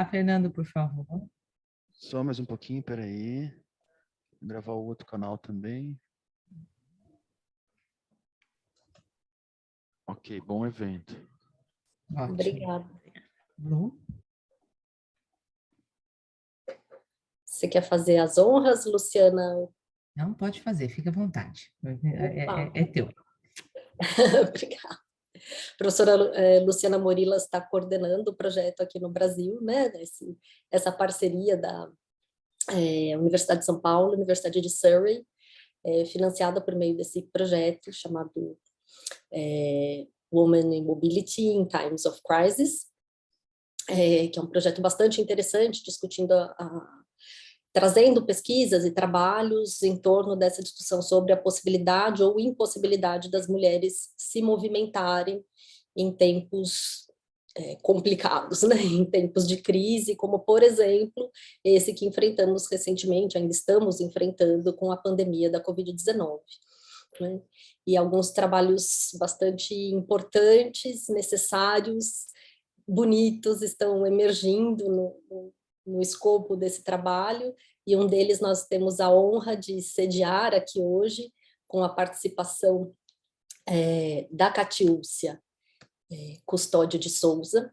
Fernando, por favor. Só mais um pouquinho, peraí. Vou gravar o outro canal também. Ok, bom evento. Ótimo. Obrigada. Lu? Você quer fazer as honras, Luciana? Não, pode fazer, fica à vontade. Opa. É teu. Obrigada. A professora Luciana Morila está coordenando o projeto aqui no Brasil, né? Essa parceria da Universidade de São Paulo, Universidade de Surrey, financiada por meio desse projeto chamado Women in Mobility in Times of Crisis, que é um projeto bastante interessante, discutindo trazendo pesquisas e trabalhos em torno dessa discussão sobre a possibilidade ou impossibilidade das mulheres se movimentarem em tempos complicados, né? Em tempos de crise, como, por exemplo, esse que enfrentamos recentemente, ainda estamos enfrentando com a pandemia da Covid-19. Né? E alguns trabalhos bastante importantes, necessários, bonitos, estão emergindo no escopo desse trabalho, e um deles nós temos a honra de sediar aqui hoje, com a participação da Catiúcia Custódio de Souza,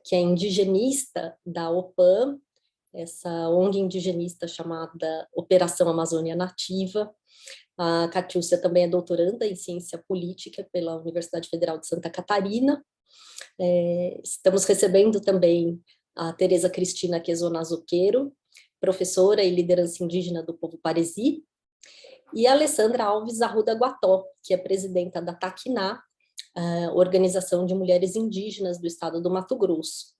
que é indigenista da OPAM, essa ONG indigenista chamada Operação Amazônia Nativa. A Catiúcia também é doutoranda em ciência política pela Universidade Federal de Santa Catarina. Estamos recebendo também a Tereza Cristina Quezona Zuqueiro, professora e liderança indígena do povo Paresi, e a Alessandra Alves Arruda Guató, que é presidenta da Taquiná, Organização de Mulheres Indígenas do Estado do Mato Grosso.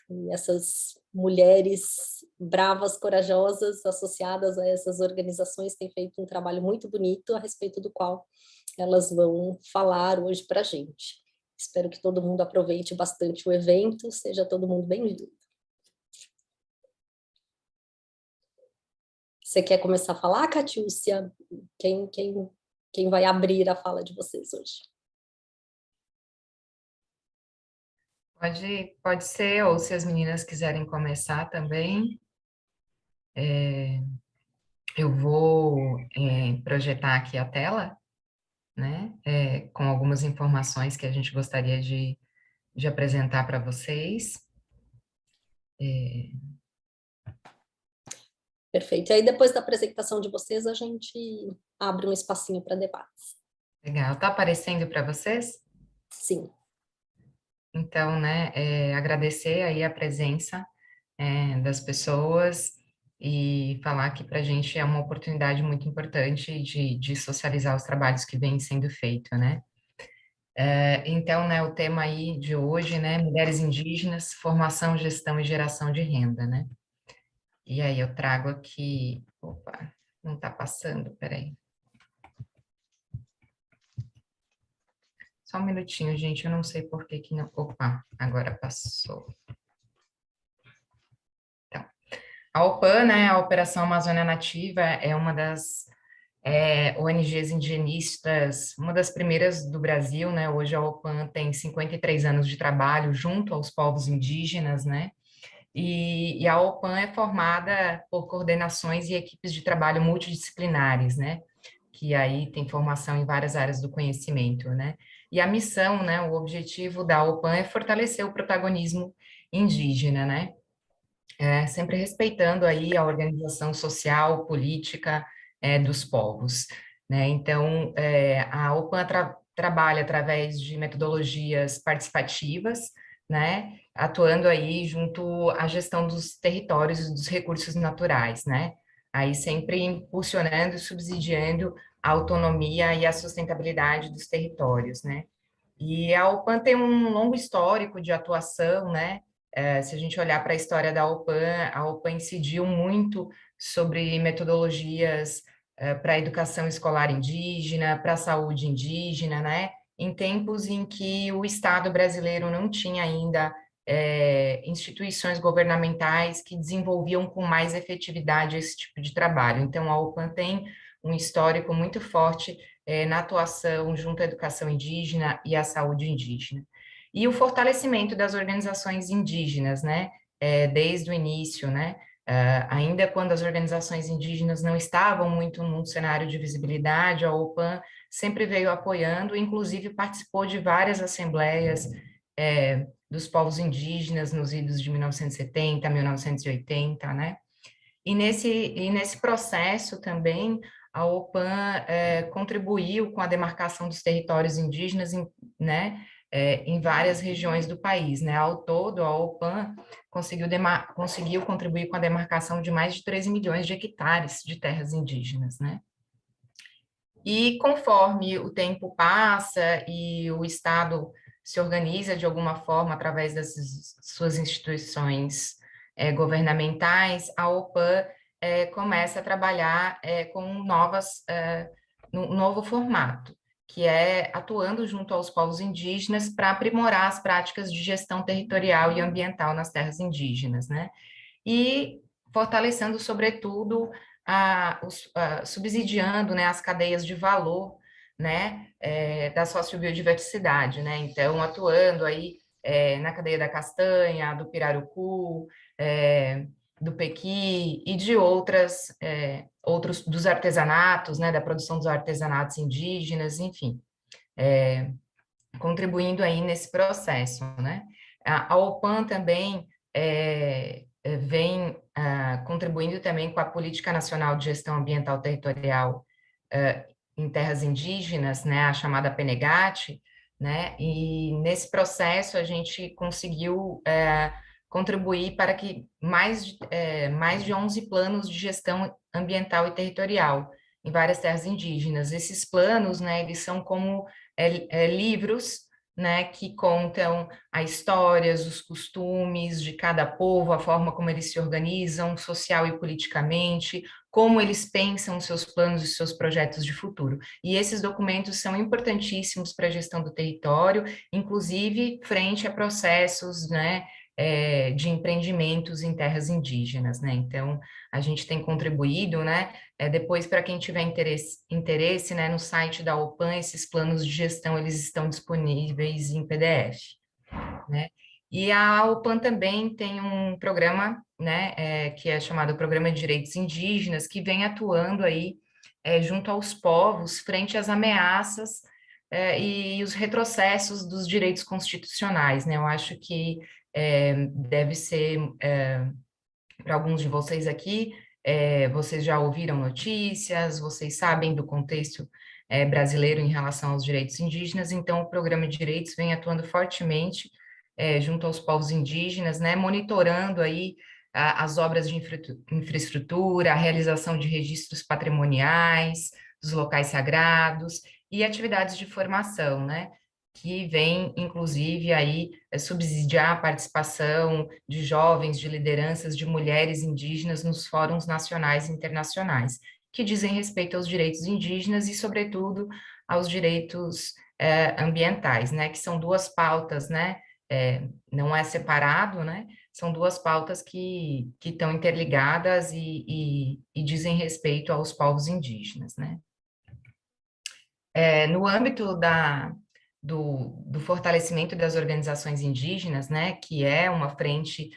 E essas mulheres bravas, corajosas, associadas a essas organizações, têm feito um trabalho muito bonito, a respeito do qual elas vão falar hoje para a gente. Espero que todo mundo aproveite bastante o evento, seja todo mundo bem-vindo. Você quer começar a falar, Catiúcia? Quem vai abrir a fala de vocês hoje? Pode ser, ou se as meninas quiserem começar também. Eu vou projetar aqui a tela, né, com algumas informações que a gente gostaria de apresentar para vocês. Perfeito. E aí, depois da apresentação de vocês, a gente abre um espacinho para debates. Legal. Está aparecendo para vocês? Sim. Então, né, agradecer aí a presença das pessoas e falar que para a gente é uma oportunidade muito importante de socializar os trabalhos que vêm sendo feitos, né? Então, né, o tema aí de hoje, né, mulheres indígenas, formação, gestão e geração de renda, né? E aí eu trago aqui, opa, não está passando, peraí. Só um minutinho, gente, eu não sei por que não, opa, agora passou. Então, a OPAN, né, a Operação Amazônia Nativa, é uma das ONGs indigenistas, uma das primeiras do Brasil, né? Hoje a OPAN tem 53 anos de trabalho junto aos povos indígenas, né? E a OPAN é formada por coordenações e equipes de trabalho multidisciplinares, né? Que aí tem formação em várias áreas do conhecimento, né? E a missão, né? O objetivo da OPAN é fortalecer o protagonismo indígena, né? Sempre respeitando aí a organização social, política dos povos, né? Então, a OPAN trabalha através de metodologias participativas, né? Atuando aí junto à gestão dos territórios e dos recursos naturais, né? Aí sempre impulsionando e subsidiando a autonomia e a sustentabilidade dos territórios, né? E a OPAN tem um longo histórico de atuação, né? Se a gente olhar para a história da OPAN, a OPAN incidiu muito sobre metodologias para a educação escolar indígena, para a saúde indígena, né? Em tempos em que o Estado brasileiro não tinha ainda instituições governamentais que desenvolviam com mais efetividade esse tipo de trabalho. Então, a OPAN tem um histórico muito forte na atuação junto à educação indígena e à saúde indígena. E o fortalecimento das organizações indígenas, né? desde o início, né? Ainda quando as organizações indígenas não estavam muito num cenário de visibilidade, a OPAN sempre veio apoiando, inclusive participou de várias assembleias dos povos indígenas nos idos de 1970, 1980, né? E nesse processo também, a OPAN contribuiu com a demarcação dos territórios indígenas, né, em várias regiões do país, né? Ao todo, a OPAN conseguiu contribuir com a demarcação de mais de 13 milhões de hectares de terras indígenas, né? E conforme o tempo passa e o Estado se organiza de alguma forma através das suas instituições governamentais, a OPAN começa a trabalhar com um novo formato, que é atuando junto aos povos indígenas para aprimorar as práticas de gestão territorial e ambiental nas terras indígenas, né? E fortalecendo, sobretudo, subsidiando, né, as cadeias de valor, né, da sociobiodiversidade, né? Então, atuando aí na cadeia da castanha, do pirarucu, do pequi e de outros dos artesanatos, né, da produção dos artesanatos indígenas, enfim, contribuindo aí nesse processo, né? A OPAN também vem contribuindo também com a Política Nacional de Gestão Ambiental Territorial em Terras Indígenas, né, a chamada PNGAT, né, e nesse processo a gente conseguiu contribuir para que mais de 11 planos de gestão ambiental e territorial em várias terras indígenas. Esses planos, né, eles são como livros, né, que contam as histórias, os costumes de cada povo, a forma como eles se organizam, social e politicamente, como eles pensam os seus planos e seus projetos de futuro. E esses documentos são importantíssimos para a gestão do território, inclusive frente a processos, né, de empreendimentos em terras indígenas, né? Então, a gente tem contribuído, né? Depois, para quem tiver interesse, né, no site da OPAN, esses planos de gestão, eles estão disponíveis em PDF, né? E a OPAN também tem um programa, né, que é chamado Programa de Direitos Indígenas, que vem atuando aí junto aos povos frente às ameaças e os retrocessos dos direitos constitucionais, né? Eu acho que deve ser, para alguns de vocês aqui, vocês já ouviram notícias, vocês sabem do contexto brasileiro em relação aos direitos indígenas, então o Programa de Direitos vem atuando fortemente junto aos povos indígenas, né, monitorando aí as obras de infraestrutura, a realização de registros patrimoniais dos locais sagrados e atividades de formação, né, que vem, inclusive, aí subsidiar a participação de jovens, de lideranças, de mulheres indígenas nos fóruns nacionais e internacionais, que dizem respeito aos direitos indígenas e, sobretudo, aos direitos ambientais, né, que são duas pautas, né, não é separado, né, são duas pautas que estão interligadas e dizem respeito aos povos indígenas, né. No âmbito do fortalecimento das organizações indígenas, né, que é uma frente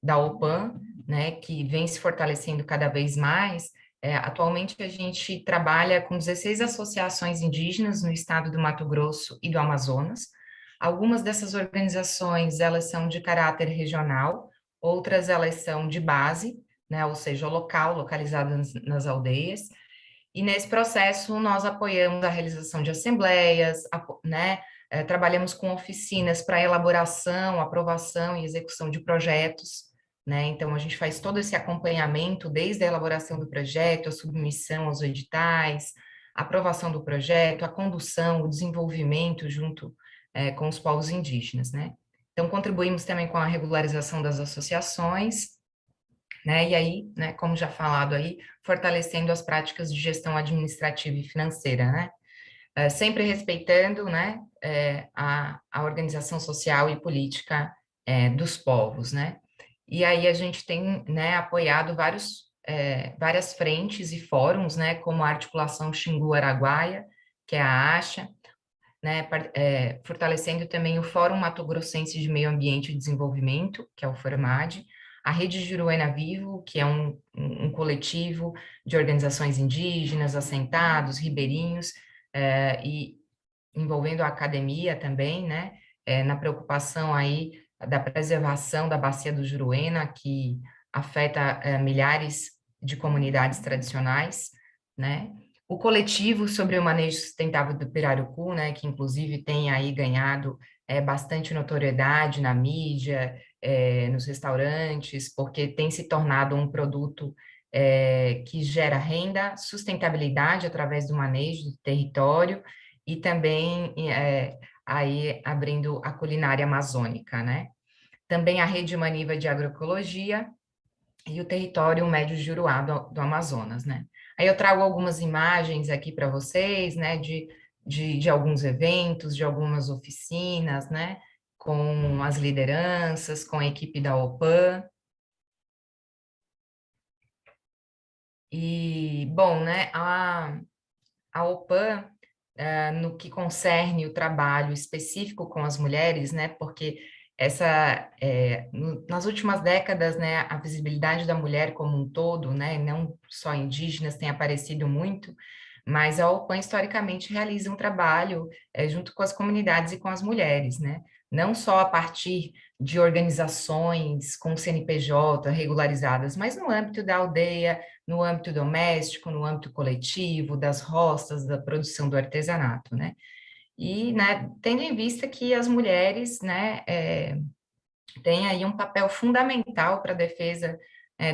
da OPAN, né, que vem se fortalecendo cada vez mais. Atualmente a gente trabalha com 16 associações indígenas no estado do Mato Grosso e do Amazonas. Algumas dessas organizações, elas são de caráter regional, outras elas são de base, né, ou seja, local, localizadas nas aldeias. E nesse processo, nós apoiamos a realização de assembleias, né, trabalhamos com oficinas para elaboração, aprovação e execução de projetos, né, então a gente faz todo esse acompanhamento, desde a elaboração do projeto, a submissão aos editais, a aprovação do projeto, a condução, o desenvolvimento junto com os povos indígenas, né. Então, contribuímos também com a regularização das associações, né, e aí, né, como já falado aí, fortalecendo as práticas de gestão administrativa e financeira, né, sempre respeitando, né, a organização social e política dos povos, né, e aí a gente tem, né, apoiado várias frentes e fóruns, né, como a Articulação Xingu Araguaia, que é a AXA, né, fortalecendo também o Fórum Mato Grossense de Meio Ambiente e Desenvolvimento, que é o FORMAD, a Rede Juruena Vivo, que é um coletivo de organizações indígenas, assentados, ribeirinhos, e envolvendo a academia também, né, na preocupação aí da preservação da bacia do Juruena, que afeta milhares de comunidades tradicionais, né, o coletivo sobre o manejo sustentável do pirarucu, né, que inclusive tem aí ganhado bastante notoriedade na mídia, nos restaurantes, porque tem se tornado um produto que gera renda, sustentabilidade através do manejo do território e também aí abrindo a culinária amazônica, né? Também a Rede Maniva de Agroecologia e o Território Médio Juruá do Amazonas, né? Aí eu trago algumas imagens aqui para vocês, né, de alguns eventos, de algumas oficinas, né, com as lideranças, com a equipe da OPAN. E, bom, né, a OPAN, no que concerne o trabalho específico com as mulheres, né, porque nas últimas décadas, né, a visibilidade da mulher como um todo, né, não só indígenas, tem aparecido muito, mas a OPAN historicamente realiza um trabalho junto com as comunidades e com as mulheres, né, não só a partir de organizações com CNPJ regularizadas, mas no âmbito da aldeia, no âmbito doméstico, no âmbito coletivo, das roças, da produção do artesanato, né? E, né, tendo em vista que as mulheres, né, têm aí um papel fundamental para a defesa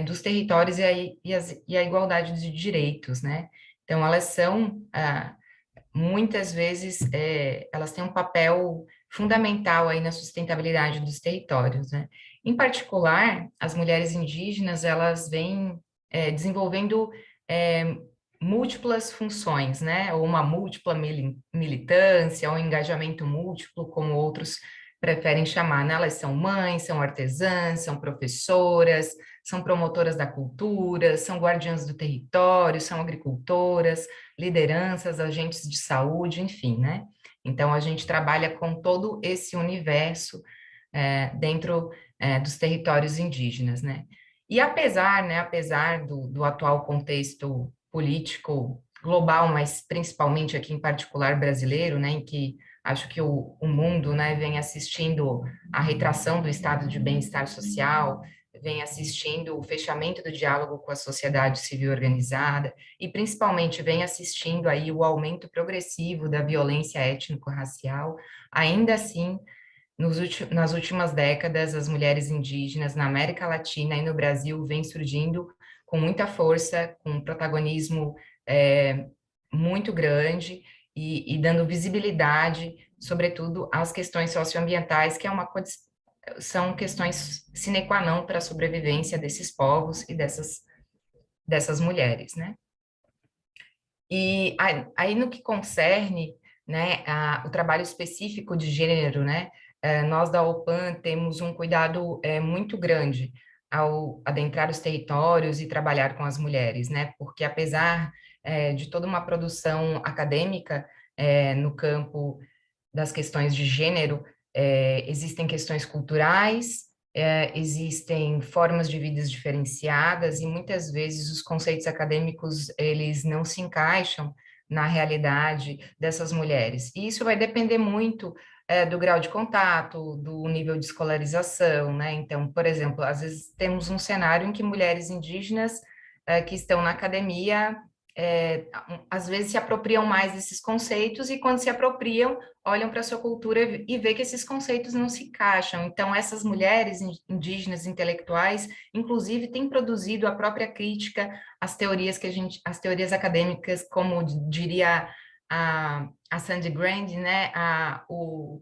dos territórios e a igualdade de direitos, né? Então, elas são, muitas vezes, elas têm um papel fundamental aí na sustentabilidade dos territórios, né? Em particular, as mulheres indígenas, elas vêm desenvolvendo múltiplas funções, né? Ou uma múltipla militância, ou engajamento múltiplo, como outros preferem chamar, né? Elas são mães, são artesãs, são professoras, são promotoras da cultura, são guardiãs do território, são agricultoras, lideranças, agentes de saúde, enfim, né? Então, a gente trabalha com todo esse universo dentro dos territórios indígenas, né? E apesar do atual contexto político global, mas principalmente aqui em particular brasileiro, né, em que acho que o mundo, né, vem assistindo a retração do estado de bem-estar social, vem assistindo o fechamento do diálogo com a sociedade civil organizada e principalmente vem assistindo aí o aumento progressivo da violência étnico-racial, ainda assim nas últimas décadas, as mulheres indígenas na América Latina e no Brasil vêm surgindo com muita força, com um protagonismo muito grande e dando visibilidade, sobretudo, às questões socioambientais, que são questões sine qua non para a sobrevivência desses povos e dessas mulheres, né? E aí no que concerne, né, o trabalho específico de gênero, né, nós da OPAN temos um cuidado muito grande ao adentrar os territórios e trabalhar com as mulheres, né, porque apesar de toda uma produção acadêmica no campo das questões de gênero, existem questões culturais, existem formas de vidas diferenciadas e muitas vezes os conceitos acadêmicos eles não se encaixam na realidade dessas mulheres. E isso vai depender muito do grau de contato, do nível de escolarização, né? Então, por exemplo, às vezes temos um cenário em que mulheres indígenas que estão na academia às vezes se apropriam mais desses conceitos e quando se apropriam, olham para a sua cultura e vê que esses conceitos não se encaixam. Então, essas mulheres indígenas intelectuais, inclusive, têm produzido a própria crítica às teorias as teorias acadêmicas, como diria a Sandy Grant, né, o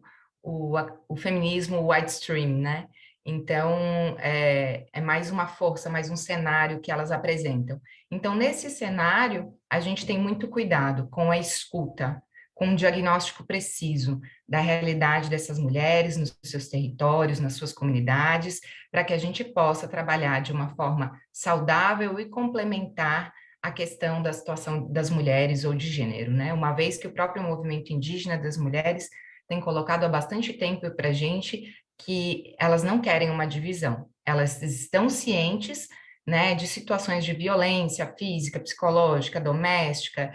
feminismo widestream, né? Então, é mais uma força, mais um cenário que elas apresentam. Então, nesse cenário, a gente tem muito cuidado com a escuta, com um diagnóstico preciso da realidade dessas mulheres nos seus territórios, nas suas comunidades, para que a gente possa trabalhar de uma forma saudável e complementar a questão da situação das mulheres ou de gênero, né? Uma vez que o próprio movimento indígena das mulheres tem colocado há bastante tempo para a gente que elas não querem uma divisão, elas estão cientes, né, de situações de violência física, psicológica, doméstica,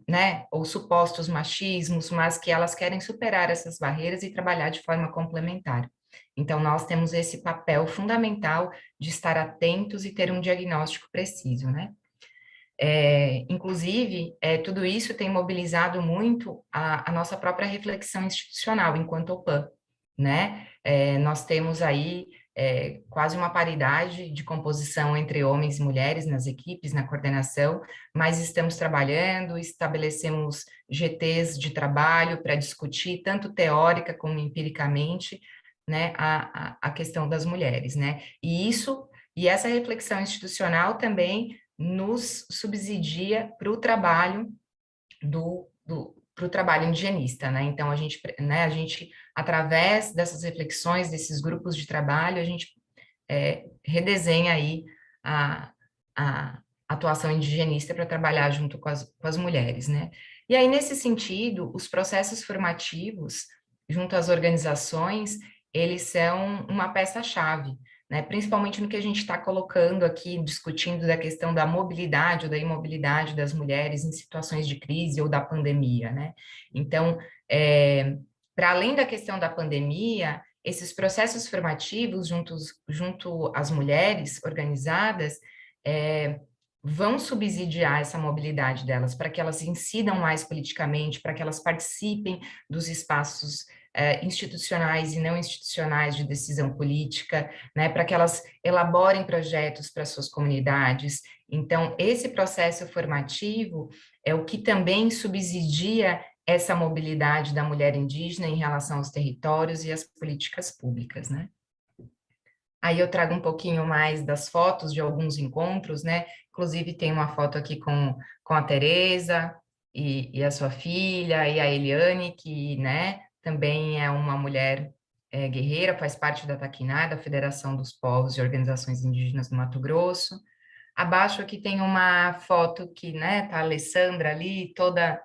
né, ou supostos machismos, mas que elas querem superar essas barreiras e trabalhar de forma complementar. Então, nós temos esse papel fundamental de estar atentos e ter um diagnóstico preciso, né? Inclusive, tudo isso tem mobilizado muito a nossa própria reflexão institucional enquanto OPAN, né? Nós temos aí quase uma paridade de composição entre homens e mulheres nas equipes, na coordenação, mas estamos trabalhando, estabelecemos GTs de trabalho para discutir, tanto teórica como empiricamente, né, a questão das mulheres, né? E essa reflexão institucional também nos subsidia para o trabalho para o trabalho indigenista, né? Então, a gente, através dessas reflexões, desses grupos de trabalho, a gente redesenha aí a atuação indigenista para trabalhar junto com as mulheres, né? E aí, nesse sentido, os processos formativos, junto às organizações, eles são uma peça-chave, né? Principalmente no que a gente está colocando aqui, discutindo da questão da mobilidade ou da imobilidade das mulheres em situações de crise ou da pandemia, né? Então, para além da questão da pandemia, esses processos formativos junto às mulheres organizadas vão subsidiar essa mobilidade delas, para que elas incidam mais politicamente, para que elas participem dos espaços institucionais e não institucionais de decisão política, né, para que elas elaborem projetos para suas comunidades. Então, esse processo formativo é o que também subsidia essa mobilidade da mulher indígena em relação aos territórios e às políticas públicas, né? Aí eu trago um pouquinho mais das fotos de alguns encontros, né? Inclusive tem uma foto aqui com a Tereza e a sua filha, e a Eliane, que, né, também é uma mulher guerreira, faz parte da Taquiná, da Federação dos Povos e Organizações Indígenas do Mato Grosso. Abaixo aqui tem uma foto que, né, tá a Alessandra ali, toda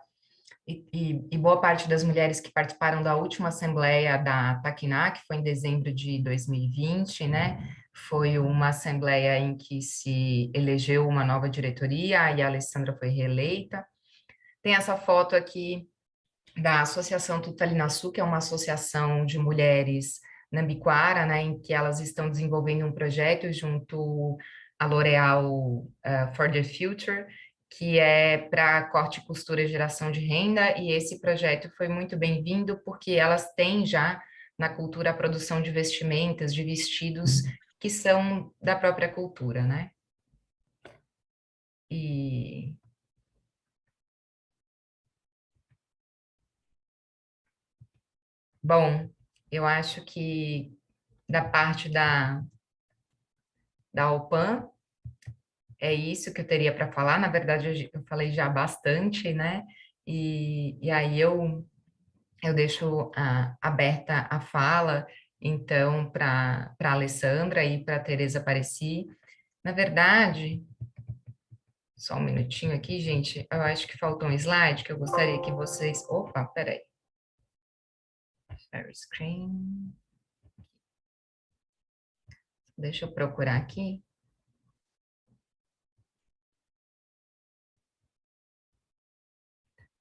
e boa parte das mulheres que participaram da última assembleia da Taquiná, que foi em dezembro de 2020, né? Foi uma assembleia em que se elegeu uma nova diretoria e a Alessandra foi reeleita. Tem essa foto aqui da Associação Tutalinaçu, que é uma associação de mulheres nambiquara, né, em que elas estão desenvolvendo um projeto junto à L'Oréal for the Future, que é para corte e costura e geração de renda, e esse projeto foi muito bem-vindo porque elas têm já na cultura a produção de vestimentas, de vestidos que são da própria cultura, né? E bom, eu acho que da parte da OPAN, é isso que eu teria para falar. Na verdade, eu falei já bastante, né? E aí eu deixo aberta a fala, então, para a Alessandra e para a Tereza Apareci. Na verdade, só um minutinho aqui, gente, eu acho que faltou um slide que eu gostaria que vocês... Opa, peraí. Share screen. Deixa eu procurar aqui.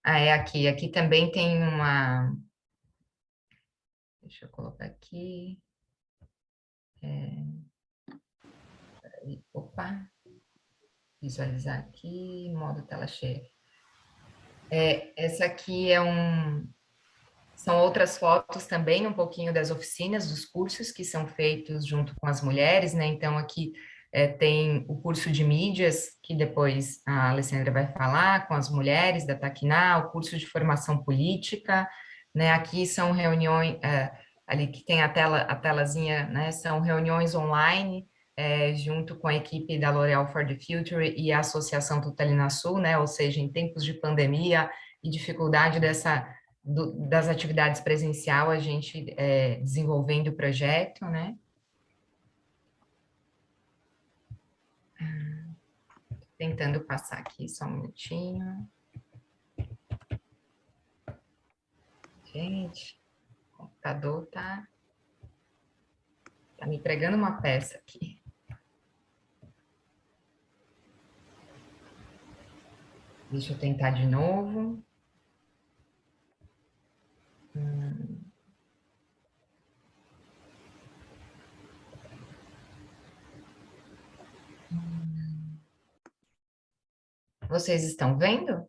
É aqui. Aqui também tem uma... Deixa eu colocar aqui. Opa. Visualizar aqui, modo tela cheia. Essa aqui são outras fotos também, um pouquinho das oficinas, dos cursos que são feitos junto com as mulheres, né? Então, aqui tem o curso de mídias, que depois a Alessandra vai falar, com as mulheres da Taquiná, o curso de formação política, né? Aqui são reuniões, ali que tem a telazinha, né? São reuniões online, junto com a equipe da L'Oréal for the Future e a Associação Tutalinaçu, né? Ou seja, em tempos de pandemia e dificuldade das atividades presencial, a gente desenvolvendo o projeto, né? Tentando passar aqui, só um minutinho. Gente, o computador tá me pregando uma peça aqui. Deixa eu tentar de novo. Vocês estão vendo?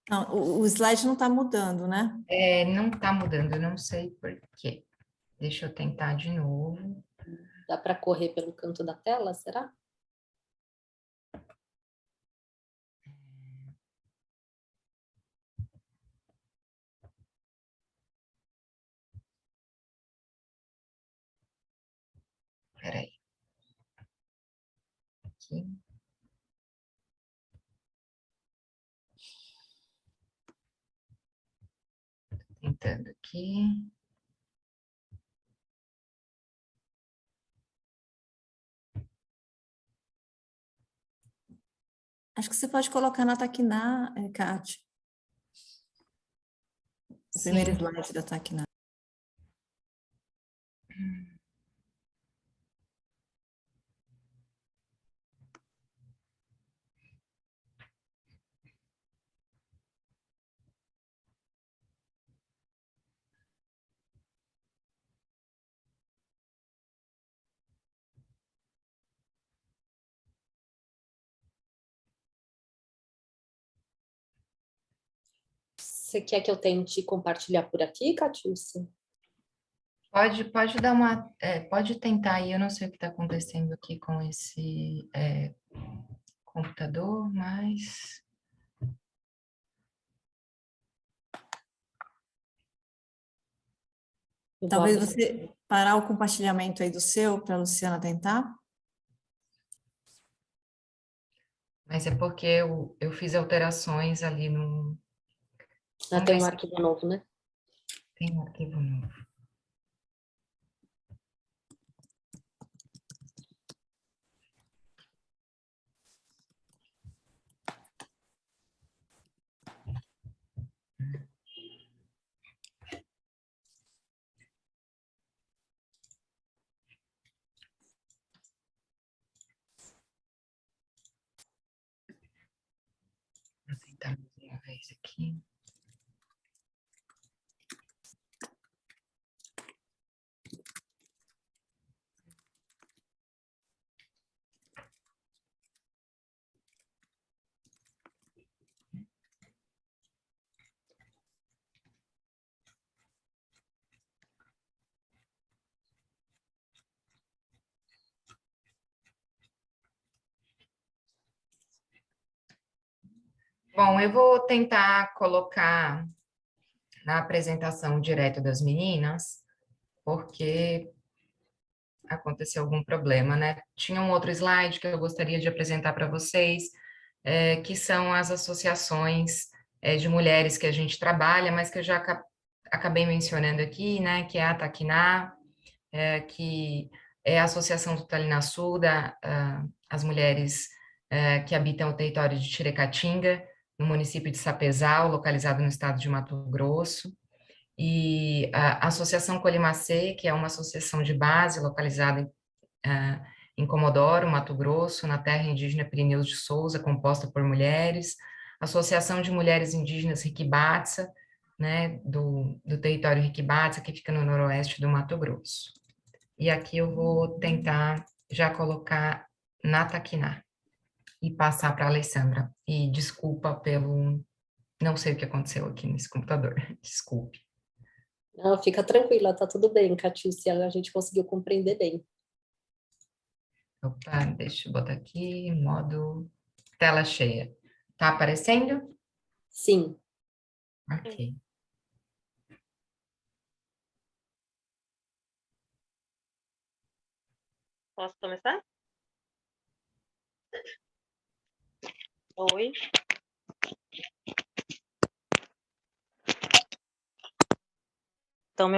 Não, o slide não está mudando, né? Não está mudando, eu não sei por quê. Deixa eu tentar de novo. Dá para correr pelo canto da tela, será? Espera aí. Aqui. Tentando aqui. Acho que você pode colocar na Taquiná, Kátia. O primeiro Sim. slide da Taquiná. Você quer que eu tente compartilhar por aqui, Catiúcia? Pode dar uma. Pode tentar aí, eu não sei o que está acontecendo aqui com esse computador, mas. Eu vou Talvez abrir. você parar o compartilhamento aí do seu, para a Luciana tentar. Mas é porque eu fiz alterações ali no. Vamos Tem ver um se arquivo novo, né? tem um arquivo novo. Vou tentar mais uma vez aqui. Bom, eu vou tentar colocar na apresentação direto das meninas, porque aconteceu algum problema, né? Tinha um outro slide que eu gostaria de apresentar para vocês, que são as associações de mulheres que a gente trabalha, mas que eu já acabei mencionando aqui, né? Que é a Taquiná, que é a Associação do Talinaçuda, as mulheres que habitam o território de Tirecatinga, no município de Sapezal, localizado no estado de Mato Grosso, e a Associação Colimacê, que é uma associação de base localizada em Comodoro, Mato Grosso, na terra indígena Pirineus de Souza, composta por mulheres, Associação de Mulheres Indígenas Riquibatsa, né, do território Riquibatsa, que fica no noroeste do Mato Grosso. E aqui eu vou tentar já colocar na Taquiná e passar para a Alessandra. E desculpa pelo... Não sei o que aconteceu aqui nesse computador, desculpe. Não, fica tranquila, tá tudo bem, Catiúcia, a gente conseguiu compreender bem. Opa, deixa eu botar aqui, modo tela cheia. Tá aparecendo? Sim. Ok. Posso começar? Oi. Então,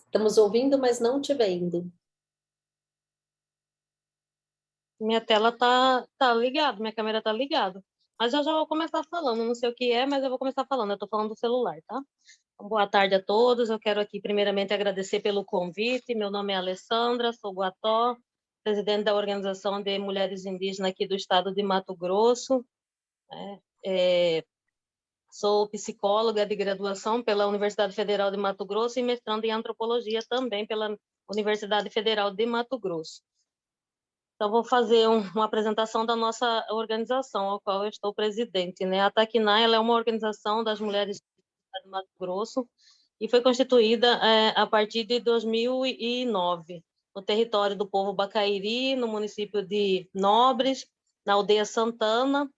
Estamos ouvindo, mas não te vendo. Minha tela tá ligada, minha câmera tá ligada. Mas eu já vou começar falando, não sei o que é, mas eu vou começar falando. Eu estou falando do celular, tá? Então, boa tarde a todos. Eu quero aqui, primeiramente, agradecer pelo convite. Meu nome é Alessandra, sou guató, presidente da Organização de Mulheres Indígenas aqui do estado de Mato Grosso. Sou psicóloga de graduação pela Universidade Federal de Mato Grosso e mestrando em antropologia também pela Universidade Federal de Mato Grosso. Então, vou fazer uma apresentação da nossa organização, ao qual eu estou presidente, né? A Taquiná, ela é uma organização das mulheres do Mato Grosso e foi constituída a partir de 2009, no território do povo Bacairi, no município de Nobres, na aldeia Santana.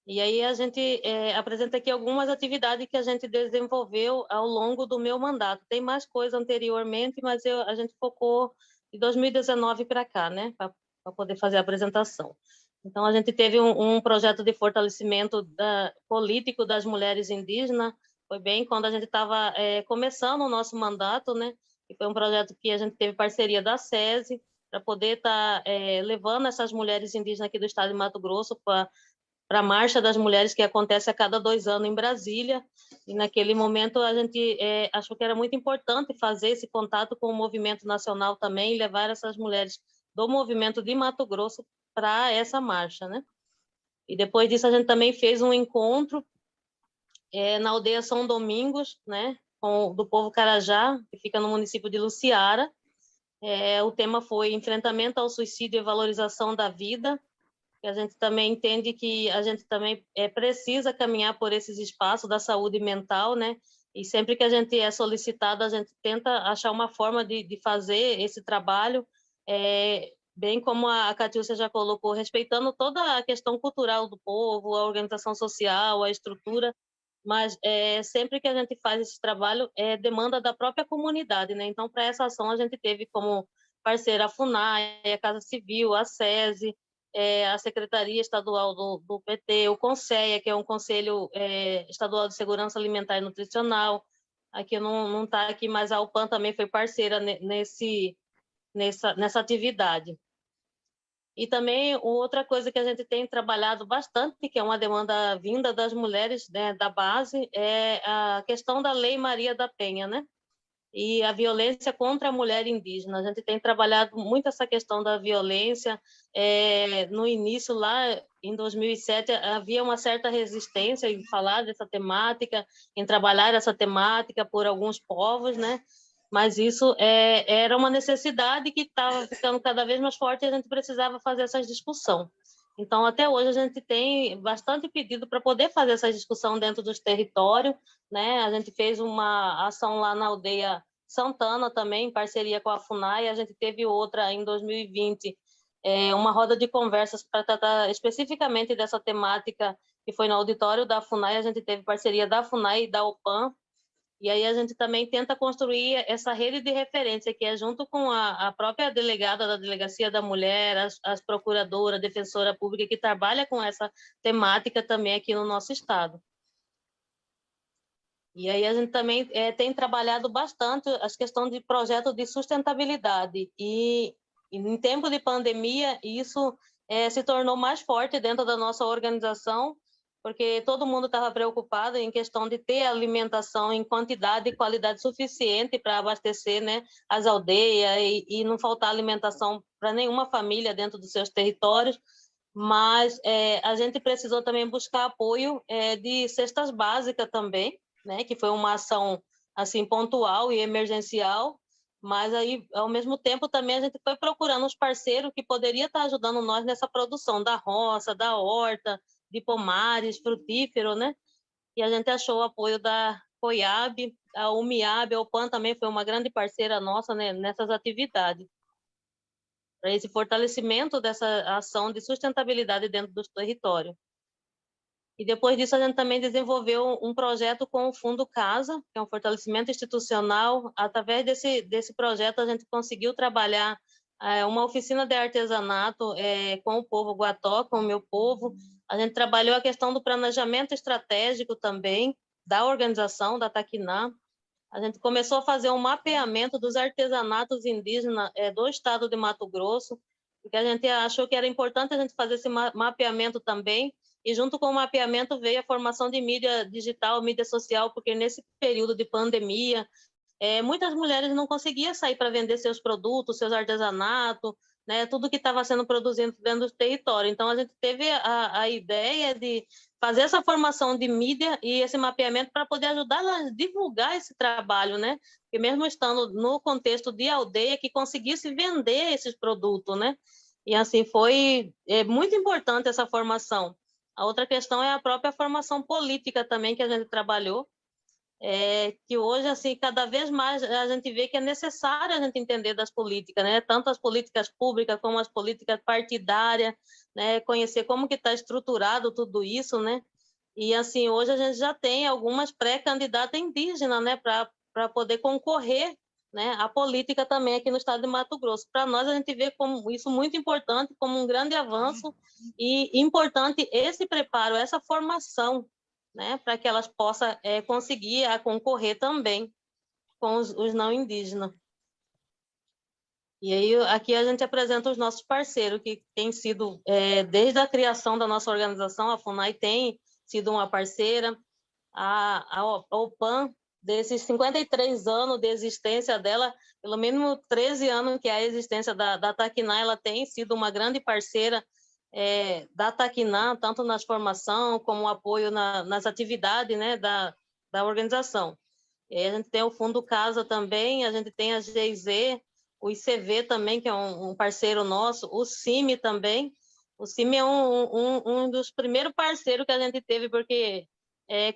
E aí a gente apresenta aqui algumas atividades que a gente desenvolveu ao longo do meu mandato. Tem mais coisa anteriormente, mas a gente focou de 2019 para cá, né, para poder fazer a apresentação. Então, a gente teve um projeto de fortalecimento político das mulheres indígenas, foi bem quando a gente estava começando o nosso mandato, né, e foi um projeto que a gente teve parceria da SESI, para poder estar levando essas mulheres indígenas aqui do estado de Mato Grosso para a Marcha das Mulheres, que acontece a cada 2 anos em Brasília, e naquele momento a gente achou que era muito importante fazer esse contato com o movimento nacional também, e levar essas mulheres do movimento de Mato Grosso para essa marcha, né? E depois disso a gente também fez um encontro na aldeia São Domingos, né, do povo Carajá, que fica no município de Luciara. O tema foi enfrentamento ao suicídio e valorização da vida. A gente também entende que a gente também precisa caminhar por esses espaços da saúde mental, né? E sempre que a gente é solicitado, a gente tenta achar uma forma de fazer esse trabalho, bem como a Catiúcia já colocou, respeitando toda a questão cultural do povo, a organização social, a estrutura, mas sempre que a gente faz esse trabalho, demanda da própria comunidade, né? Então, para essa ação, a gente teve como parceira a FUNAI, a Casa Civil, a SESI, a Secretaria Estadual do PT, o CONSEA, que é um Conselho Estadual de Segurança Alimentar e Nutricional. Aqui não está aqui, mas a UPAN também foi parceira nessa atividade. E também outra coisa que a gente tem trabalhado bastante, que é uma demanda vinda das mulheres, né, da base, é a questão da Lei Maria da Penha, né? E a violência contra a mulher indígena. A gente tem trabalhado muito essa questão da violência. No início, lá em 2007, havia uma certa resistência em falar dessa temática, em trabalhar essa temática por alguns povos, né? Mas isso era uma necessidade que estava ficando cada vez mais forte e a gente precisava fazer essa discussão. Então, até hoje, a gente tem bastante pedido para poder fazer essa discussão dentro dos territórios, né? A gente fez uma ação lá na aldeia Santana também, em parceria com a FUNAI. A gente teve outra em 2020, uma roda de conversas para tratar especificamente dessa temática, que foi no auditório da FUNAI. A gente teve parceria da FUNAI e da UPAN. E aí a gente também tenta construir essa rede de referência, que é junto com a própria delegada da Delegacia da Mulher, as procuradoras, defensora pública, que trabalha com essa temática também aqui no nosso estado. E aí a gente também tem trabalhado bastante as questões de projetos de sustentabilidade. E em tempo de pandemia, isso se tornou mais forte dentro da nossa organização, porque todo mundo estava preocupado em questão de ter alimentação em quantidade e qualidade suficiente para abastecer, né, as aldeias e não faltar alimentação para nenhuma família dentro dos seus territórios. Mas a gente precisou também buscar apoio de cestas básicas também, né, que foi uma ação assim pontual e emergencial, mas aí ao mesmo tempo também a gente foi procurando os parceiros que poderiam estar ajudando nós nessa produção da roça, da horta, de pomares, frutífero, né? E a gente achou o apoio da COIAB, a UMIAB, a UPAN também foi uma grande parceira nossa, né, nessas atividades, para esse fortalecimento dessa ação de sustentabilidade dentro do território. E depois disso a gente também desenvolveu um projeto com o Fundo Casa, que é um fortalecimento institucional. Através desse projeto a gente conseguiu trabalhar uma oficina de artesanato com o povo guató, com o meu povo. A gente trabalhou a questão do planejamento estratégico também da organização da Taquiná. a gente começou a fazer um mapeamento dos artesanatos indígenas do estado de Mato Grosso, porque a gente achou que era importante a gente fazer esse mapeamento também, e junto com o mapeamento veio a formação de mídia digital, mídia social, porque nesse período de pandemia, muitas mulheres não conseguiam sair para vender seus produtos, seus artesanatos, né, tudo que estava sendo produzido dentro do território. Então, a gente teve a ideia de fazer essa formação de mídia e esse mapeamento para poder ajudar a divulgar esse trabalho, né? Porque mesmo estando no contexto de aldeia, que conseguisse vender esses produtos, né? E assim, foi muito importante essa formação. A outra questão é a própria formação política também que a gente trabalhou, que hoje, assim, cada vez mais a gente vê que é necessário a gente entender das políticas, né? Tanto as políticas públicas como as políticas partidárias, né? Conhecer como que está estruturado tudo isso, né? E, assim, hoje a gente já tem algumas pré-candidatas indígenas, né? Para poder concorrer, né? A política também aqui no estado de Mato Grosso. Para nós, a gente vê como isso muito importante, como um grande avanço e importante esse preparo, essa formação, né, para que elas possam conseguir concorrer também com os não indígenas. E aí, aqui a gente apresenta os nossos parceiros, que tem sido, desde a criação da nossa organização, a FUNAI tem sido uma parceira, a OPAN, desses 53 anos de existência dela, pelo menos 13 anos que é a existência da Taquiná, ela tem sido uma grande parceira da Taquiná, tanto nas formação como apoio nas atividades, né, da organização. A gente tem o Fundo Casa também, a gente tem a GIZ, o ICV também, que é um parceiro nosso, o CIMI também. O CIMI é um dos primeiros parceiros que a gente teve, porque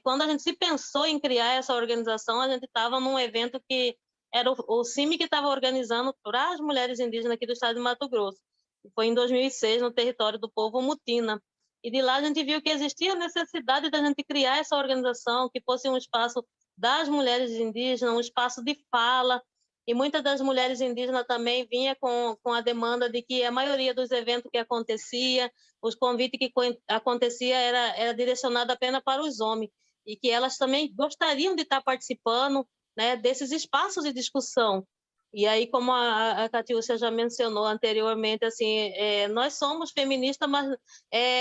quando a gente se pensou em criar essa organização, a gente estava num evento que era o CIMI que estava organizando para as mulheres indígenas aqui do estado de Mato Grosso. Foi em 2006, no território do povo Mutina. E de lá a gente viu que existia a necessidade da gente criar essa organização, que fosse um espaço das mulheres indígenas, um espaço de fala, e muitas das mulheres indígenas também vinha com a demanda de que a maioria dos eventos que acontecia, os convites que acontecia era direcionado apenas para os homens, e que elas também gostariam de estar participando, né, desses espaços de discussão. E aí, como a Catiúcia já mencionou anteriormente, assim, nós somos feministas, mas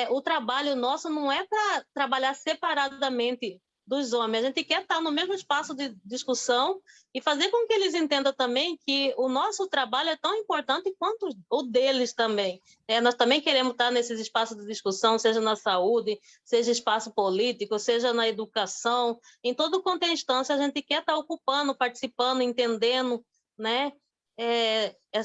o trabalho nosso não é para trabalhar separadamente dos homens. A gente quer estar no mesmo espaço de discussão e fazer com que eles entendam também que o nosso trabalho é tão importante quanto o deles também. Nós também queremos estar nesses espaços de discussão, seja na saúde, seja espaço político, seja na educação. Em todo quanto é instância, a gente quer estar ocupando, participando, entendendo, né,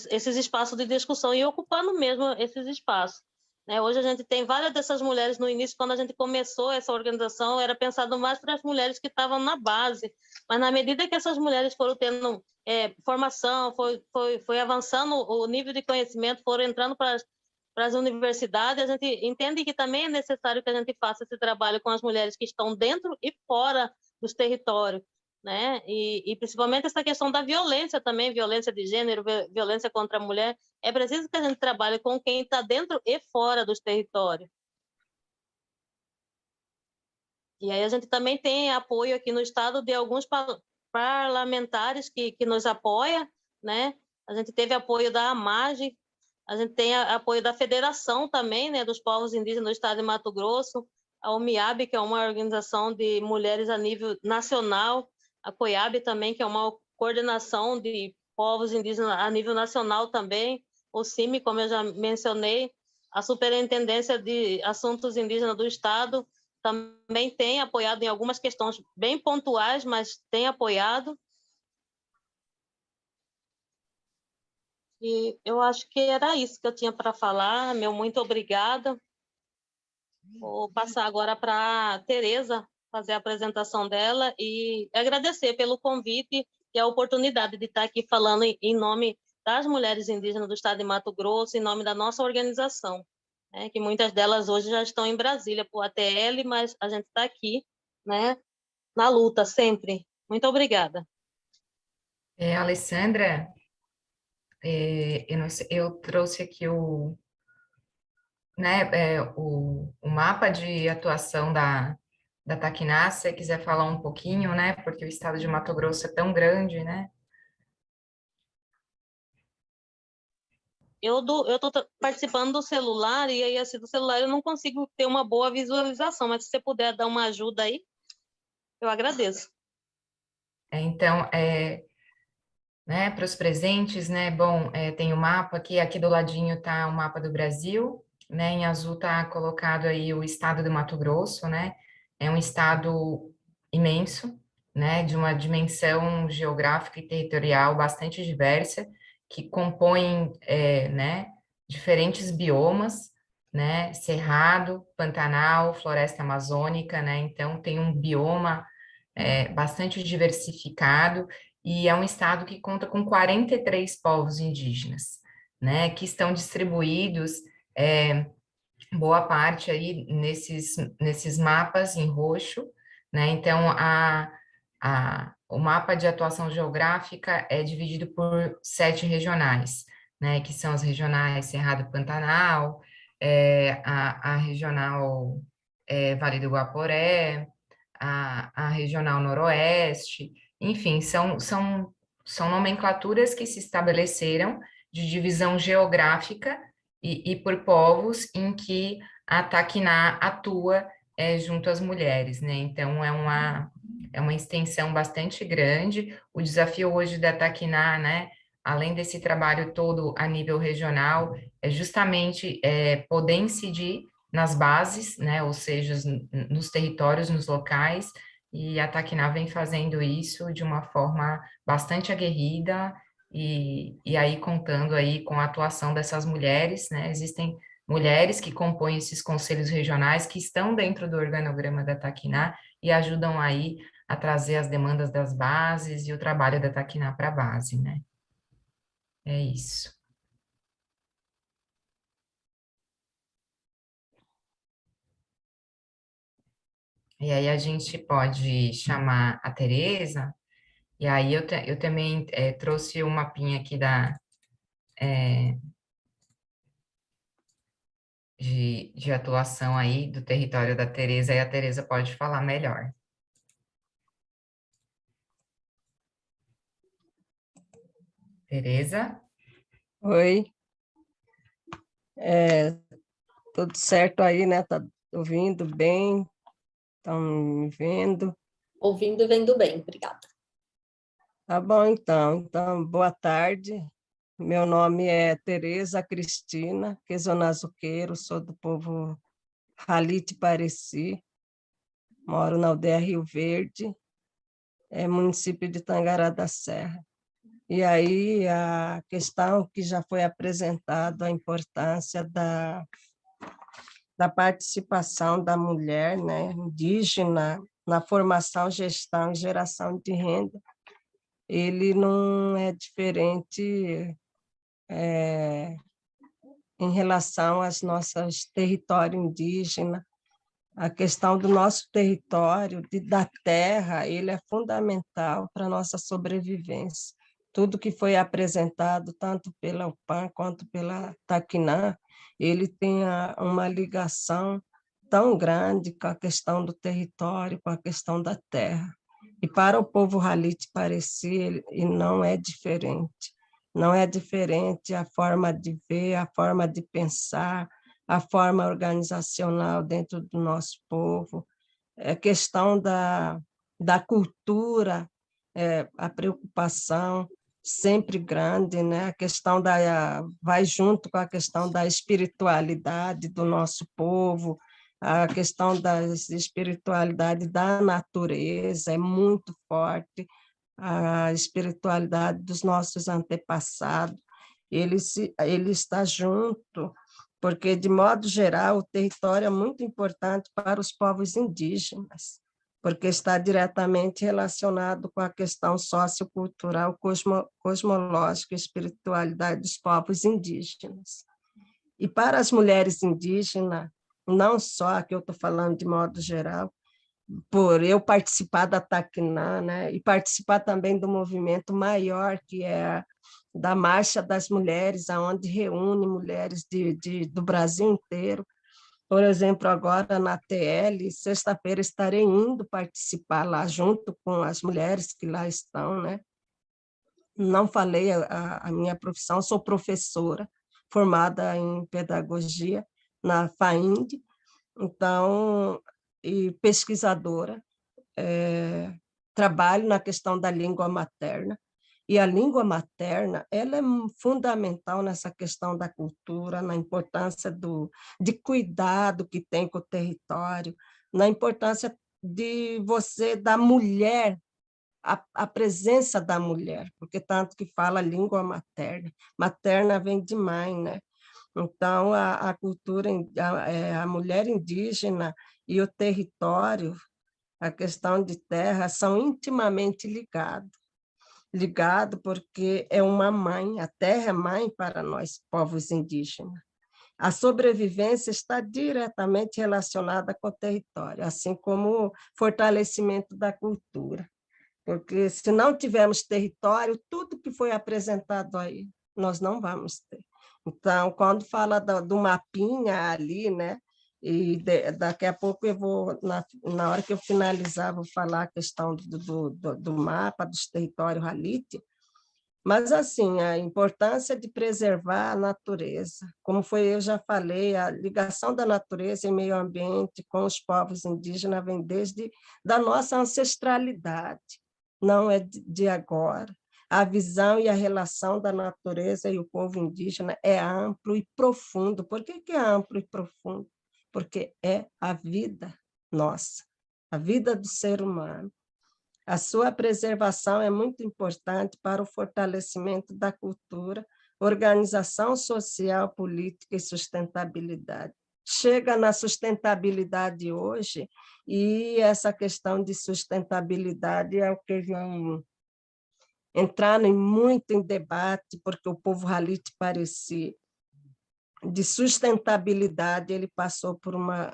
esses espaços de discussão e ocupando mesmo esses espaços. Hoje a gente tem várias dessas mulheres. No início, quando a gente começou essa organização, era pensado mais para as mulheres que estavam na base, mas na medida que essas mulheres foram tendo formação, foi avançando o nível de conhecimento, foram entrando para as universidades, a gente entende que também é necessário que a gente faça esse trabalho com as mulheres que estão dentro e fora dos territórios, né? E principalmente essa questão da violência também, violência de gênero, violência contra a mulher. É preciso que a gente trabalhe com quem está dentro e fora dos territórios. E aí a gente também tem apoio aqui no estado de alguns parlamentares que nos apoiam, né? A gente teve apoio da AMAGE, a gente tem apoio da Federação também, né, dos povos indígenas do estado de Mato Grosso, a UMIAB, que é uma organização de mulheres a nível nacional, a COIAB também, que é uma coordenação de povos indígenas a nível nacional também, o CIMI, como eu já mencionei, a Superintendência de Assuntos Indígenas do Estado também tem apoiado em algumas questões bem pontuais, mas tem apoiado. E eu acho que era isso que eu tinha para falar. Meu muito obrigada. Vou passar agora para a Tereza fazer a apresentação dela e agradecer pelo convite e a oportunidade de estar aqui falando em nome das mulheres indígenas do estado de Mato Grosso, em nome da nossa organização, né, que muitas delas hoje já estão em Brasília por ATL, mas a gente está aqui, né, na luta sempre. Muito obrigada. Alessandra, eu trouxe aqui o mapa de atuação da Taquiná, se você quiser falar um pouquinho, né? Porque o estado de Mato Grosso é tão grande, né? Eu estou participando do celular, e aí, assim, do celular eu não consigo ter uma boa visualização, mas se você puder dar uma ajuda aí, eu agradeço. Então, né, para os presentes, né? Bom, tem o mapa aqui do ladinho está o mapa do Brasil, né? Em azul está colocado aí o estado do Mato Grosso, né? É um estado imenso, né? De uma dimensão geográfica e territorial bastante diversa, que compõe, né? Diferentes biomas, né? Cerrado, Pantanal, Floresta Amazônica, né? Então tem um bioma bastante diversificado, e é um estado que conta com 43 povos indígenas, né, que estão distribuídos, é, boa parte aí nesses mapas em roxo, né, então o mapa de atuação geográfica é dividido por 7 regionais, né, que são as regionais Cerrado Pantanal, a regional Vale do Guaporé, a regional noroeste, enfim, são nomenclaturas que se estabeleceram de divisão geográfica e por povos em que a Taquiná atua junto às mulheres, né? Então, é uma extensão bastante grande. O desafio hoje da Taquiná, né, além desse trabalho todo a nível regional, é justamente poder incidir nas bases, né, ou seja, nos territórios, nos locais, e a Taquiná vem fazendo isso de uma forma bastante aguerrida, e aí contando aí com a atuação dessas mulheres, né, existem mulheres que compõem esses conselhos regionais, que estão dentro do organograma da Taquiná, e ajudam aí a trazer as demandas das bases e o trabalho da Taquiná para a base, né, é isso. E aí a gente pode chamar a Tereza, e aí eu também trouxe um mapinha aqui de atuação aí do território da Tereza, e a Tereza pode falar melhor. Tereza? Oi, tudo certo aí, né? Tá ouvindo bem? Estão me vendo? Ouvindo e vendo bem, obrigada. Tá bom, então. Então, boa tarde. Meu nome é Tereza Cristina Quesonazuqueiro, sou do povo Halite Pareci, moro na aldeia Rio Verde, município de Tangará da Serra. E aí a questão que já foi apresentada, a importância da participação da mulher, né, indígena na formação, gestão e geração de renda, ele não é diferente em relação aos nossos territórios indígenas. A questão do nosso território, da terra, ele é fundamental para a nossa sobrevivência. Tudo que foi apresentado, tanto pela UPAN quanto pela Taquiná, ele tem uma ligação tão grande com a questão do território, com a questão da terra. E para o povo Halite Pareci, e não é diferente. Não é diferente a forma de ver, a forma de pensar, a forma organizacional dentro do nosso povo, a questão da cultura, a preocupação sempre grande, né? A questão vai junto com a questão da espiritualidade do nosso povo, a questão da espiritualidade da natureza é muito forte, a espiritualidade dos nossos antepassados, ele está junto, porque, de modo geral, o território é muito importante para os povos indígenas, porque está diretamente relacionado com a questão sociocultural, cosmológica e espiritualidade dos povos indígenas. E para as mulheres indígenas, não só, aqui eu estou falando de modo geral, por eu participar da Taquiná, né, e participar também do movimento maior, que é da Marcha das Mulheres, onde reúne mulheres do Brasil inteiro, Por exemplo, agora na TL, sexta-feira estarei indo participar lá junto com as mulheres que lá estão, né? Não falei a minha profissão, sou professora, formada em pedagogia na FAIND, então, e pesquisadora, trabalho na questão da língua materna, e a língua materna ela é fundamental nessa questão da cultura, na importância de cuidado que tem com o território, na importância de você, da mulher, a presença da mulher, porque tanto que fala língua materna, materna vem de mãe, né? Então, a cultura, a mulher indígena e o território, a questão de terra, são intimamente ligados porque é uma mãe, a terra é mãe para nós, povos indígenas. A sobrevivência está diretamente relacionada com o território, assim como o fortalecimento da cultura. Porque se não tivermos território, tudo que foi apresentado aí, nós não vamos ter. Então, quando fala do mapinha ali, né? E daqui a pouco eu vou, na hora que eu finalizar, vou falar a questão do mapa dos territórios Halite, mas, assim, a importância de preservar a natureza, como eu já falei, a ligação da natureza e meio ambiente com os povos indígenas vem desde da nossa ancestralidade, não é de agora. A visão e a relação da natureza e o povo indígena é amplo e profundo. Por que é amplo e profundo? Porque é a vida nossa, a vida do ser humano. A sua preservação é muito importante para o fortalecimento da cultura, organização social, política e sustentabilidade. Chega na sustentabilidade hoje, e essa questão de sustentabilidade é o que vão entrar muito em debate, porque o povo Halite Parecis, de sustentabilidade, ele passou por uma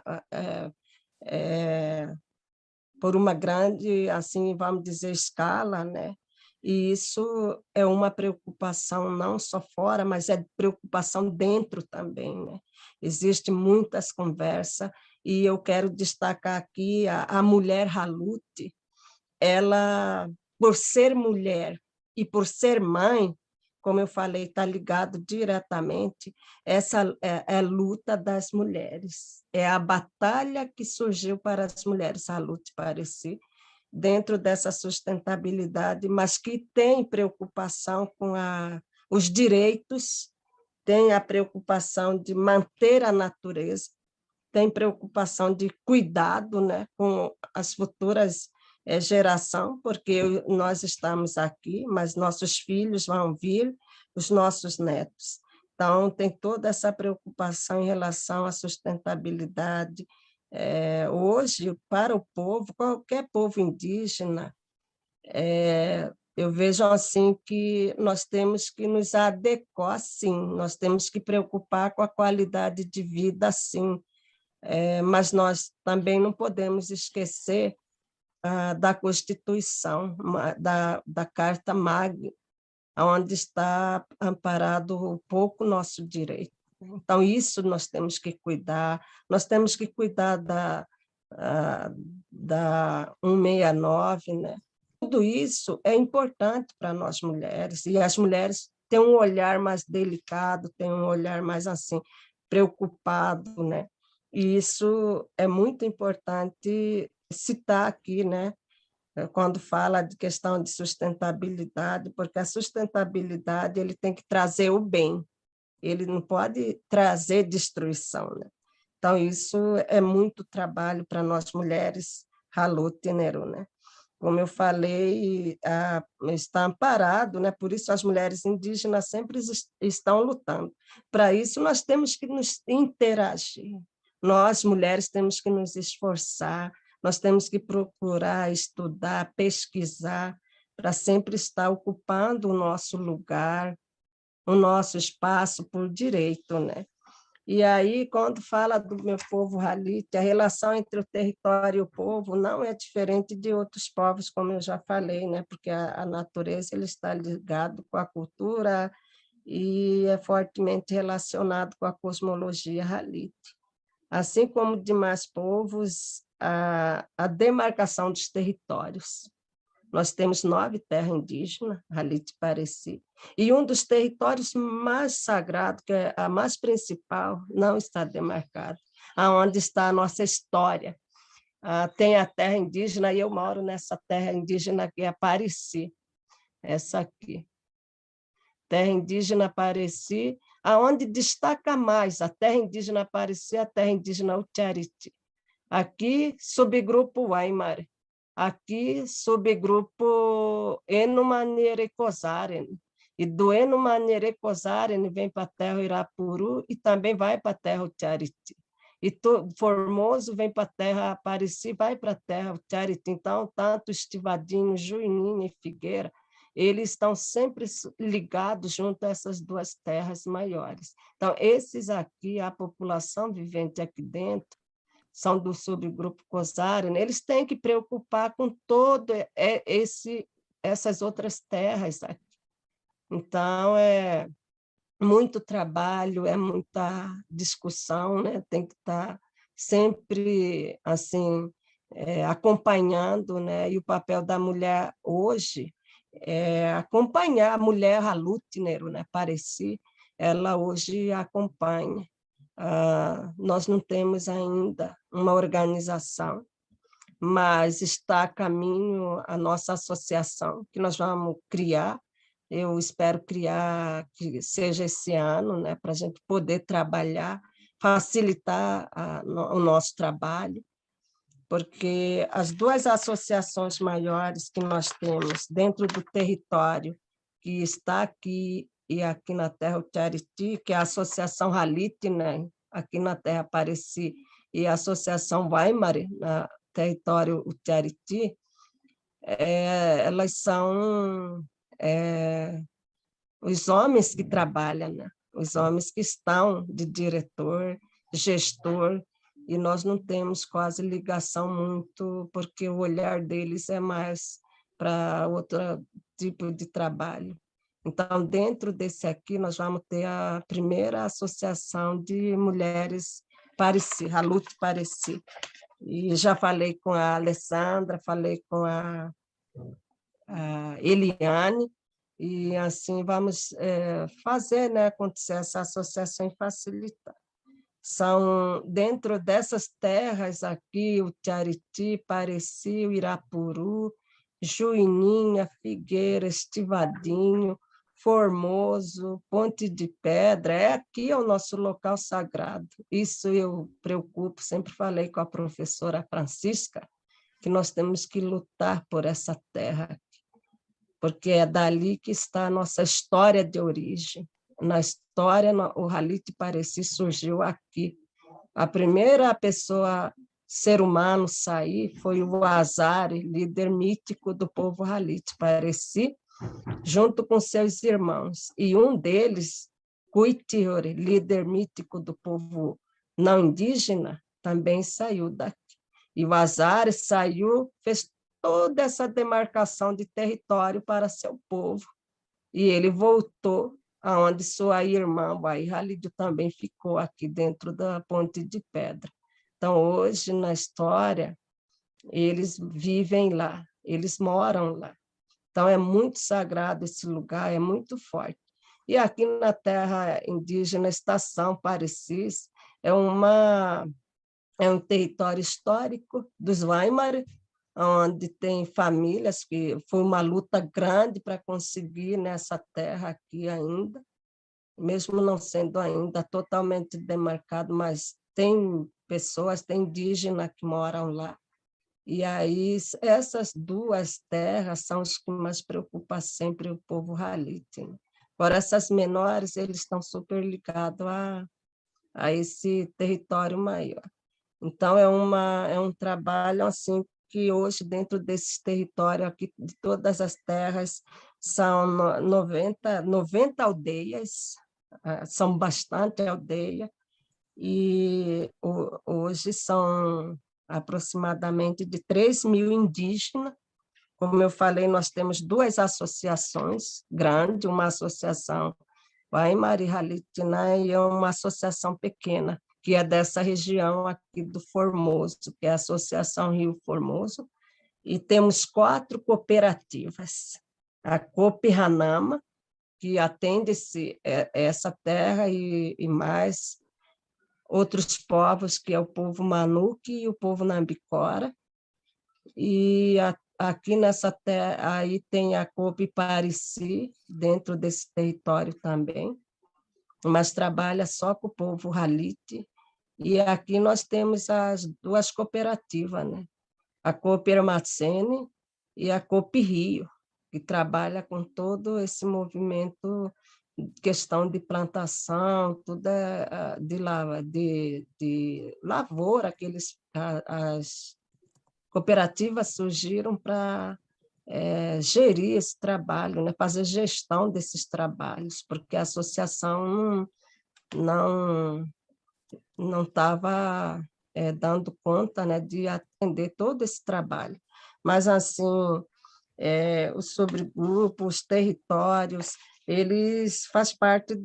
grande, assim, vamos dizer, escala, né? E isso é uma preocupação não só fora, mas é preocupação dentro também, né? Existem muitas conversas, e eu quero destacar aqui a mulher Halute, ela, por ser mulher e por ser mãe, como eu falei, está ligado diretamente, essa é a luta das mulheres, é a batalha que surgiu para as mulheres, a Halute Parecis, dentro dessa sustentabilidade, mas que tem preocupação com os direitos, tem a preocupação de manter a natureza, tem preocupação de cuidado, né, com as futuras geração, porque nós estamos aqui, mas nossos filhos vão vir, os nossos netos. Então, tem toda essa preocupação em relação à sustentabilidade. Hoje, para o povo, qualquer povo indígena, eu vejo assim que nós temos que nos adequar, sim, nós temos que preocupar com a qualidade de vida, sim, mas nós também não podemos esquecer da Constituição, da Carta Magna, onde está amparado um pouco o nosso direito. Então, isso nós temos que cuidar da 169, né? Tudo isso é importante para nós mulheres, e as mulheres têm um olhar mais delicado, têm um olhar mais assim, preocupado, né? E isso é muito importante citar aqui, né? Quando fala de questão de sustentabilidade, porque a sustentabilidade ele tem que trazer o bem, ele não pode trazer destruição, né? Então, isso é muito trabalho para nós mulheres, Halute, né? Como eu falei, está amparado, né? Por isso as mulheres indígenas sempre estão lutando. Para isso, nós temos que nos interagir, nós, mulheres, temos que nos esforçar, nós temos que procurar estudar, pesquisar, para sempre estar ocupando o nosso lugar, o nosso espaço por direito, né? E aí, quando fala do meu povo Halite, a relação entre o território e o povo não é diferente de outros povos, como eu já falei, né? Porque a natureza ele está ligado com a cultura e é fortemente relacionado com a cosmologia Halite. assim como demais povos, a demarcação dos territórios. Nós temos 9 terras indígenas, Halit Pareci, e um dos territórios mais sagrados, que é a mais principal, não está demarcado, aonde está a nossa história. Tem a terra indígena, e eu moro nessa terra indígena que é Pareci, essa aqui. Terra indígena Pareci, aonde destaca mais a terra indígena Pareci, a terra indígena Utiariti. Aqui, subgrupo Waimare. Aqui, subgrupo Enumanerecosaren. E do Enumanerecosaren vem para a terra Irapuru e também vai para a terra Utiariti. E Formoso vem para a terra Apareci, vai para a terra Utiariti. Então, tanto Estivadinho, Juininho e Figueira, eles estão sempre ligados junto a essas 2 terras maiores. Então, esses aqui, a população vivente aqui dentro, são do subgrupo Cosaren, eles têm que preocupar com todo essas outras terras aqui. Então, é muito trabalho, é muita discussão, né? Tem que estar sempre assim, acompanhando, né? E o papel da mulher hoje é acompanhar a mulher Halutner, né? Pareci, ela hoje acompanha. Nós não temos ainda uma organização, mas está a caminho a nossa associação, que nós vamos criar. Eu espero criar, que seja esse ano, né, para a gente poder trabalhar, facilitar o nosso trabalho, porque as 2 associações maiores que nós temos dentro do território, que está aqui e aqui na terra Utiariti, que é a Associação Halit, né, aqui na terra Pareci, e a Associação Waimare, no território Utiariti, elas são os homens que trabalham, né? Os homens que estão de diretor, gestor, e nós não temos quase ligação muito, porque o olhar deles é mais para outro tipo de trabalho. Então, dentro desse aqui, nós vamos ter a primeira associação de mulheres Pareci, Halut Pareci. E já falei com a Alessandra, falei com a Eliane, e assim vamos fazer, né, acontecer essa associação e facilitar. São dentro dessas terras aqui, o Tiariti, Pareci, o Irapuru, Juininha, Figueira, Estivadinho, Formoso, Ponte de Pedra, aqui é o nosso local sagrado. Isso eu preocupo, sempre falei com a professora Francisca, que nós temos que lutar por essa terra, porque é dali que está a nossa história de origem. Na história, o Halit Pareci surgiu aqui. A primeira pessoa, ser humano, a sair foi o Azari, líder mítico do povo Halit Pareci, junto com seus irmãos. E um deles, Cuitiore, líder mítico do povo não indígena, também saiu daqui. E o Azari saiu, fez toda essa demarcação de território para seu povo. E ele voltou aonde sua irmã, Wai Halid, também ficou aqui dentro da Ponte de Pedra. Então, hoje, na história, eles vivem lá, eles moram lá. Então, é muito sagrado esse lugar, é muito forte. E aqui na terra indígena, Estação Parecis, é um território histórico dos Waimare, onde tem famílias, que foi uma luta grande para conseguir nessa terra aqui ainda, mesmo não sendo ainda totalmente demarcado, mas tem pessoas, tem indígenas que moram lá. E aí, essas 2 terras são as que mais preocupam sempre o povo Halit, né? Agora, essas menores, eles estão super ligados a esse território maior. Então, é um trabalho assim, que hoje, dentro desse território aqui, de todas as terras, são 90 aldeias, são bastante aldeias, e hoje são aproximadamente de 3.000 indígenas. Como eu falei, nós temos 2 associações grandes, uma associação Waimare Halitina e uma associação pequena, que é dessa região aqui do Formoso, que é a Associação Rio Formoso, e temos 4 cooperativas. A Coop Ranama, que atende essa terra e mais outros povos, que é o povo Manuque e o povo Nambicora. E aqui nessa terra, aí tem a Coop Parici, dentro desse território também, mas trabalha só com o povo Halite. E aqui nós temos as 2 cooperativas, né? A Coop Ermacene e a Coop Rio, que trabalha com todo esse movimento, questão de plantação, tudo de lavoura, as cooperativas surgiram para gerir esse trabalho, né? Fazer gestão desses trabalhos, porque a associação não não estava dando conta, né, de atender todo esse trabalho. Mas, assim, os subgrupos, os territórios, eles fazem parte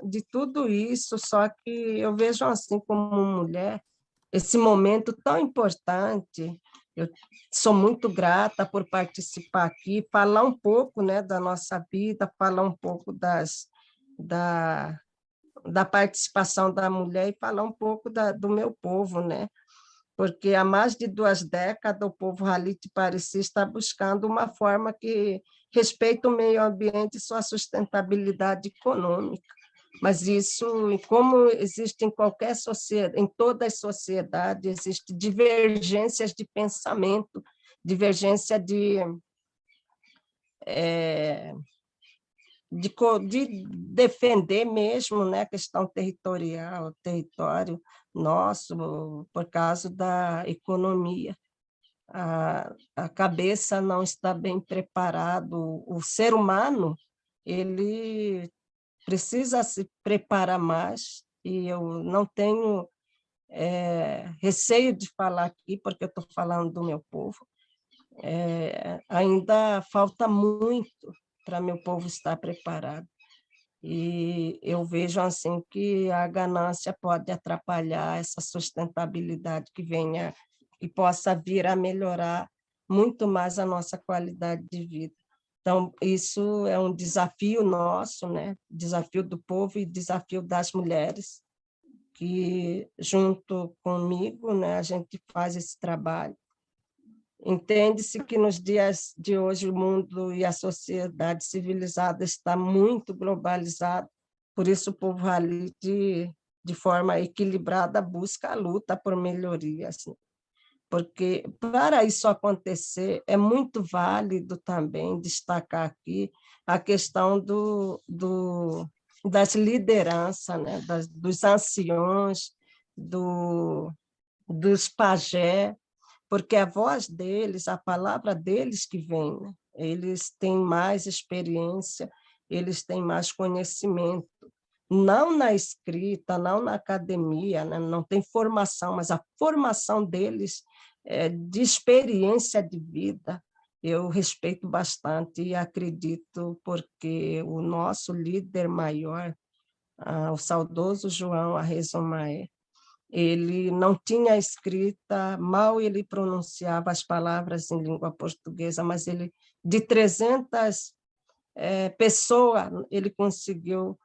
de tudo isso, só que eu vejo, assim, como mulher, esse momento tão importante. Eu sou muito grata por participar aqui, falar um pouco, né, da nossa vida, falar um pouco da participação da mulher e falar um pouco do meu povo, né? Porque há mais de 2 décadas o povo Halite Parici está buscando uma forma que respeite o meio ambiente e sua sustentabilidade econômica. Mas isso, como existe em qualquer sociedade, em todas as sociedades, existe divergências de pensamento, divergência de defender mesmo, né, a questão territorial, território nosso, por causa da economia. A cabeça não está bem preparado, o ser humano, ele precisa se preparar mais, e eu não tenho receio de falar aqui, porque eu estou falando do meu povo. Ainda falta muito para meu povo estar preparado. E eu vejo assim que a ganância pode atrapalhar essa sustentabilidade que possa vir a melhorar muito mais a nossa qualidade de vida. Então, isso é um desafio nosso, né? Desafio do povo e desafio das mulheres, que junto comigo, né, a gente faz esse trabalho. Entende-se que nos dias de hoje o mundo e a sociedade civilizada está muito globalizado, por isso o povo ali, de forma equilibrada, busca a luta por melhorias. Porque, para isso acontecer, é muito válido também destacar aqui a questão das lideranças, né? Dos anciões, dos pajés, porque a voz deles, a palavra deles que vem, né? Eles têm mais experiência, eles têm mais conhecimento, não na escrita, não na academia, né? Não tem formação, mas a formação deles de experiência de vida, eu respeito bastante e acredito, porque o nosso líder maior, o saudoso João Arrezomaé, ele não tinha escrita, mal ele pronunciava as palavras em língua portuguesa, mas ele, de 300 pessoas, ele conseguiu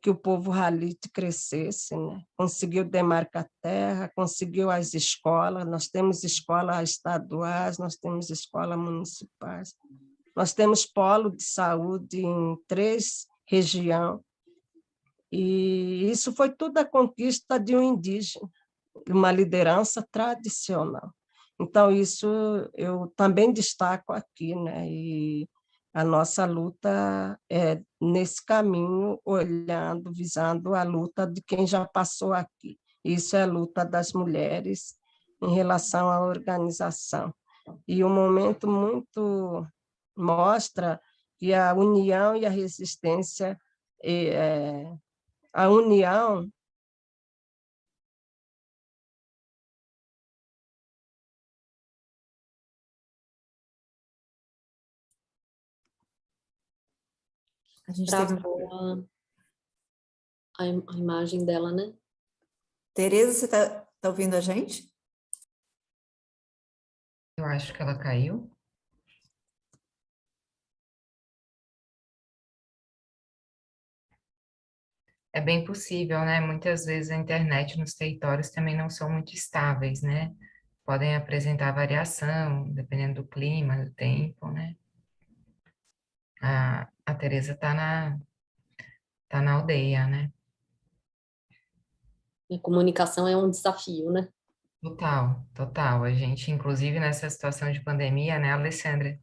que o povo Halite crescesse, né? Conseguiu demarcar terra, conseguiu as escolas, nós temos escolas estaduais, nós temos escolas municipais, nós temos polo de saúde em 3 regiões, e isso foi tudo a conquista de um indígena, uma liderança tradicional. Então, isso eu também destaco aqui, né? E a nossa luta é nesse caminho, olhando, visando a luta de quem já passou aqui. Isso é a luta das mulheres em relação à organização. E o momento muito mostra que a união e a resistência, a união A gente teve Travou a imagem dela, né? Tereza, você tá ouvindo a gente? Eu acho que ela caiu. É bem possível, né? Muitas vezes a internet nos territórios também não são muito estáveis, né? Podem apresentar variação, dependendo do clima, do tempo, né? A Tereza tá na aldeia, né? A comunicação é um desafio, né? Total, total. A gente, inclusive nessa situação de pandemia, né, Alessandra?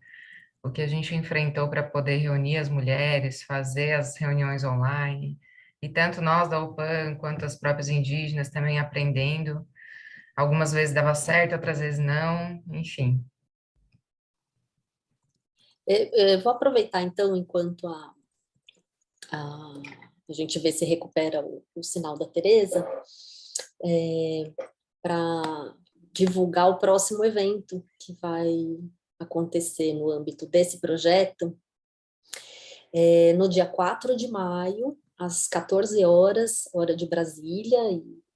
O que a gente enfrentou para poder reunir as mulheres, fazer as reuniões online, e tanto nós da UPAN quanto as próprias indígenas também aprendendo. Algumas vezes dava certo, outras vezes não, enfim. Vou aproveitar, então, enquanto a, a gente vê se recupera o sinal da Tereza, para divulgar o próximo evento que vai acontecer no âmbito desse projeto, no dia 4 de maio, às 14 horas, hora de Brasília,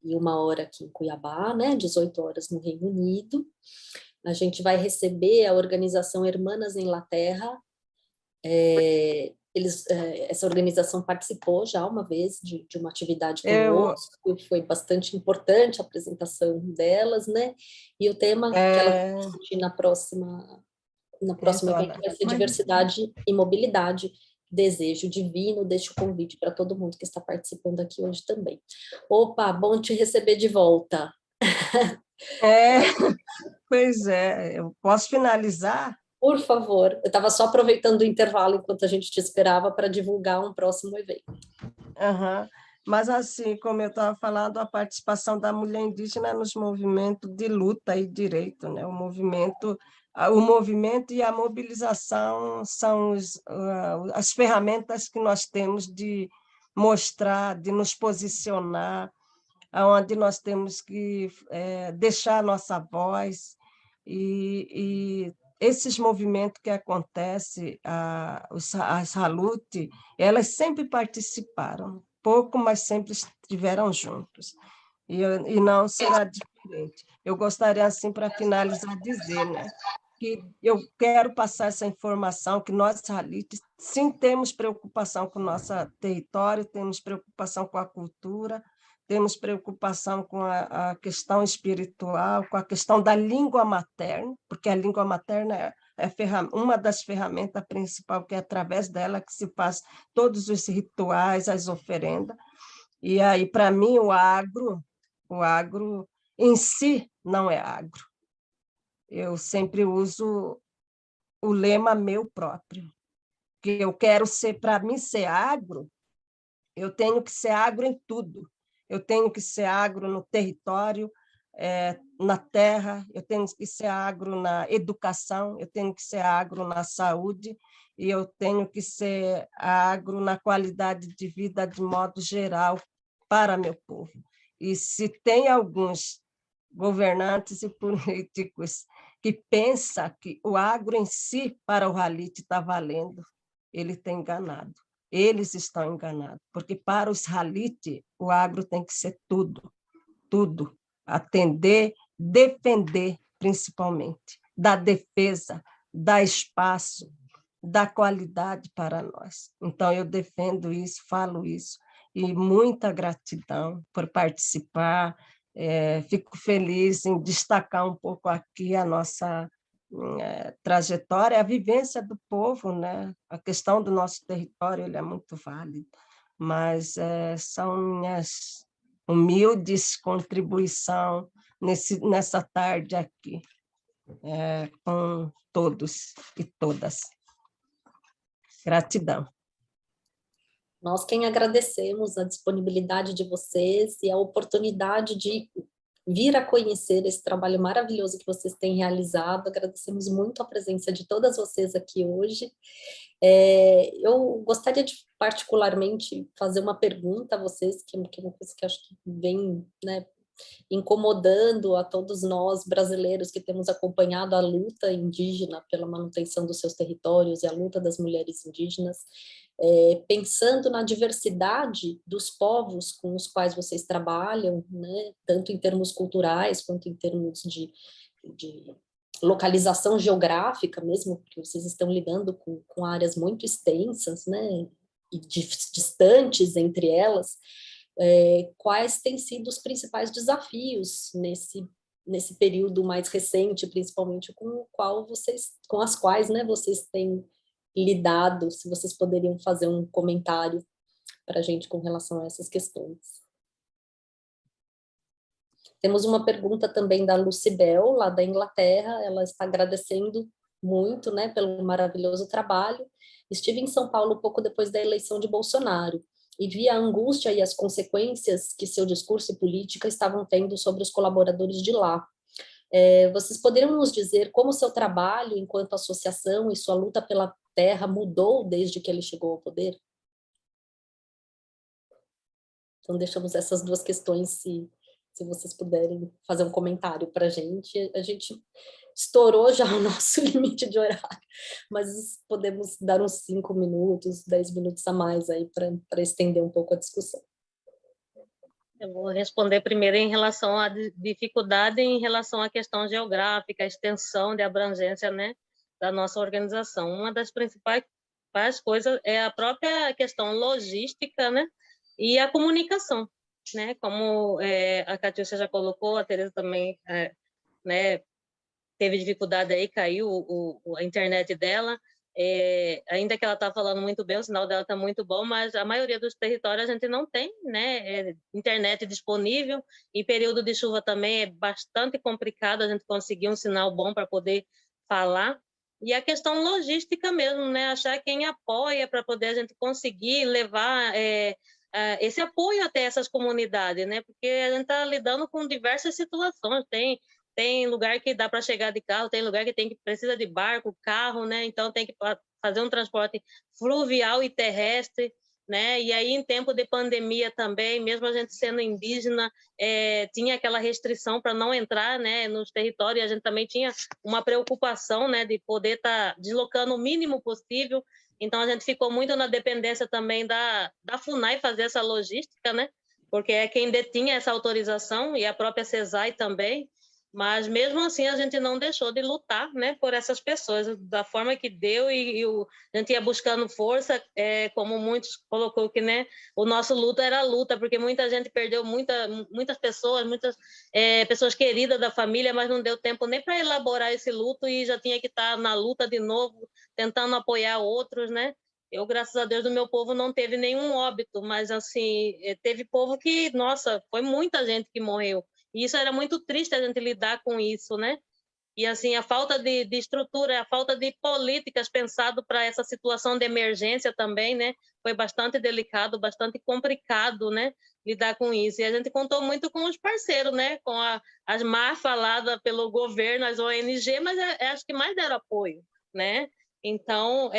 e 1 hora aqui em Cuiabá, né, 18 horas no Reino Unido. A gente vai receber a organização Hermanas em La Terra. Essa organização participou já uma vez de uma atividade conosco, foi bastante importante a apresentação delas, né? E o tema que elas vão discutir no próximo evento vai ser diversidade e mobilidade, desejo divino. Deixo o convite para todo mundo que está participando aqui hoje também. Opa, bom te receber de volta. Pois é, eu posso finalizar? Por favor, eu estava só aproveitando o intervalo enquanto a gente te esperava para divulgar um próximo evento. Uhum. Mas, assim, como eu estava falando, a participação da mulher indígena nos movimentos de luta e direito, né? O movimento e a mobilização são as ferramentas que nós temos de mostrar, de nos posicionar, onde nós temos que deixar a nossa voz, e esses movimentos que acontecem, as Halut, elas sempre participaram, pouco, mas sempre estiveram juntos, e não será diferente. Eu gostaria, assim, para finalizar, dizer, né, que eu quero passar essa informação, que nós, Halit, sim, temos preocupação com o nosso território, temos preocupação com a cultura, temos preocupação com a questão espiritual, com a questão da língua materna, porque a língua materna é uma das ferramentas principais, que é através dela que se faz todos os rituais, as oferendas. E aí, para mim, o agro em si não é agro. Eu sempre uso o lema meu próprio, que eu quero ser, para mim, ser agro, eu tenho que ser agro em tudo. Eu tenho que ser agro no território, na terra, eu tenho que ser agro na educação, eu tenho que ser agro na saúde, e eu tenho que ser agro na qualidade de vida de modo geral para meu povo. E se tem alguns governantes e políticos que pensam que o agro em si para o Halit está valendo, ele tem enganado. Eles estão enganados, porque para os Halit, o agro tem que ser tudo, tudo. Atender, defender, principalmente, dar defesa, dar espaço, dar qualidade para nós. Então, eu defendo isso, falo isso, e muita gratidão por participar. Fico feliz em destacar um pouco aqui a nossa trajetória, a vivência do povo, né? A questão do nosso território, ele é muito válido, mas são minhas humildes contribuição nessa tarde aqui, com todos e todas. Gratidão. Nós quem agradecemos a disponibilidade de vocês e a oportunidade de vir a conhecer esse trabalho maravilhoso que vocês têm realizado. Agradecemos muito a presença de todas vocês aqui hoje. Eu gostaria de particularmente fazer uma pergunta a vocês, que é uma coisa que acho que vem, né, incomodando a todos nós brasileiros que temos acompanhado a luta indígena pela manutenção dos seus territórios e a luta das mulheres indígenas, pensando na diversidade dos povos com os quais vocês trabalham, né, tanto em termos culturais quanto em termos de localização geográfica mesmo, porque vocês estão lidando com áreas muito extensas, né, e distantes entre elas, quais têm sido os principais desafios nesse período mais recente, principalmente com as quais, né, vocês têm lidado, se vocês poderiam fazer um comentário para a gente com relação a essas questões. Temos uma pergunta também da Lucibel, lá da Inglaterra, ela está agradecendo muito, né, pelo maravilhoso trabalho. Estive em São Paulo pouco depois da eleição de Bolsonaro e vi a angústia e as consequências que seu discurso e política estavam tendo sobre os colaboradores de lá. Vocês poderiam nos dizer como seu trabalho enquanto associação e sua luta pela terra mudou desde que ele chegou ao poder? Então, deixamos essas duas questões, se vocês puderem fazer um comentário para a gente estourou já o nosso limite de horário, mas podemos dar uns 5 minutos, 10 minutos a mais aí para estender um pouco a discussão. Eu vou responder primeiro em relação à dificuldade em relação à questão geográfica, a extensão de abrangência, né, da nossa organização. Uma das principais coisas é a própria questão logística, né, e a comunicação, né, como a Catiúcia já colocou, a Tereza também, né, teve dificuldade aí, caiu a internet dela, ainda que ela está falando muito bem, o sinal dela está muito bom, mas a maioria dos territórios a gente não tem, né, internet disponível, em período de chuva também é bastante complicado a gente conseguir um sinal bom para poder falar, e a questão logística mesmo, né, achar quem apoia para poder a gente conseguir levar esse apoio até essas comunidades, né, porque a gente está lidando com diversas situações, tem lugar que dá para chegar de carro, tem lugar que precisa de barco, carro, né? Então tem que fazer um transporte fluvial e terrestre, né? E aí em tempo de pandemia também, mesmo a gente sendo indígena, tinha aquela restrição para não entrar, né, nos territórios. A gente também tinha uma preocupação, né, de poder estar deslocando o mínimo possível. Então a gente ficou muito na dependência também da FUNAI fazer essa logística, né? Porque é quem detinha essa autorização e a própria CESAI também. Mas, mesmo assim, a gente não deixou de lutar, né, por essas pessoas, da forma que deu, a gente ia buscando força, como muitos colocou que, né, o nosso luto era luta, porque muita gente perdeu muitas pessoas, pessoas queridas da família, mas não deu tempo nem para elaborar esse luto e já tinha que estar na luta de novo, tentando apoiar outros, né? Eu, graças a Deus, do meu povo não teve nenhum óbito, mas, assim, teve povo que, nossa, foi muita gente que morreu. E isso era muito triste a gente lidar com isso, né? E, assim, a falta de estrutura, a falta de políticas pensado para essa situação de emergência também, né? Foi bastante delicado, bastante complicado, né? Lidar com isso. E a gente contou muito com os parceiros, né? Com as más faladas pelo governo, as ONG, mas acho que mais deram apoio, né? Então,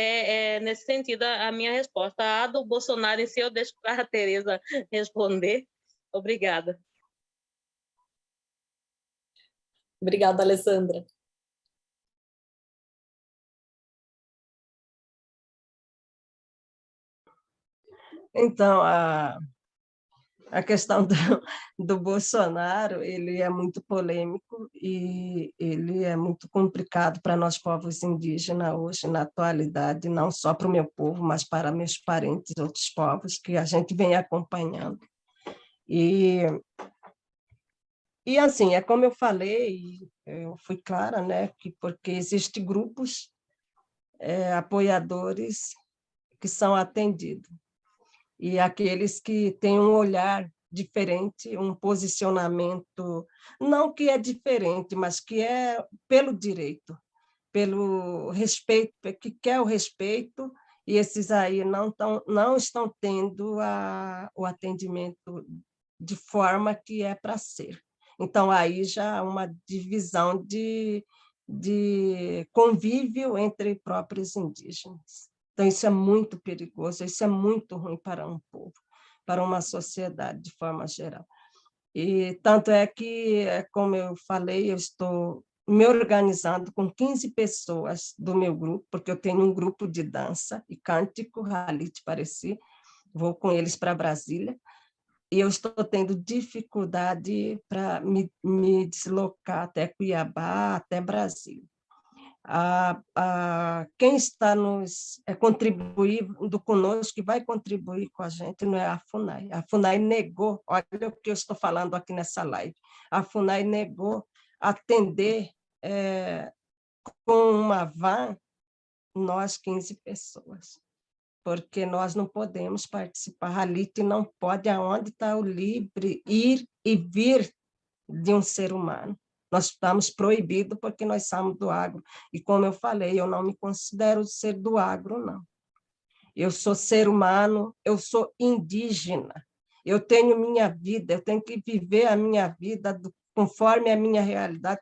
nesse sentido, a minha resposta. A do Bolsonaro em si, eu deixo para a Tereza responder. Obrigada. Obrigada, Alessandra. Então, a questão do Bolsonaro, ele é muito polêmico e ele é muito complicado para nós povos indígenas hoje, na atualidade, não só para o meu povo, mas para meus parentes, outros povos que a gente vem acompanhando. E assim, é como eu falei, eu fui clara, né, porque existem grupos apoiadores que são atendidos, e aqueles que têm um olhar diferente, um posicionamento, não que é diferente, mas que é pelo direito, pelo respeito, que quer o respeito, e esses aí não estão tendo o atendimento de forma que é para ser. Então, aí já há uma divisão de convívio entre próprios indígenas. Então, isso é muito perigoso, isso é muito ruim para um povo, para uma sociedade, de forma geral. E tanto é que, como eu falei, eu estou me organizando com 15 pessoas do meu grupo, porque eu tenho um grupo de dança e cântico, Halit Pareci, vou com eles para Brasília, e eu estou tendo dificuldade para me deslocar até Cuiabá, até Brasília. Quem está nos contribuindo conosco, que vai contribuir com a gente, não é a FUNAI. A FUNAI negou, olha o que eu estou falando aqui nessa live, a FUNAI negou atender com uma van nós 15 pessoas, porque nós não podemos participar. A Halit não pode, aonde está o livre ir e vir de um ser humano. Nós estamos proibidos porque nós somos do agro. E, como eu falei, eu não me considero ser do agro, não. Eu sou ser humano, eu sou indígena. Eu tenho minha vida, eu tenho que viver a minha vida conforme a minha realidade,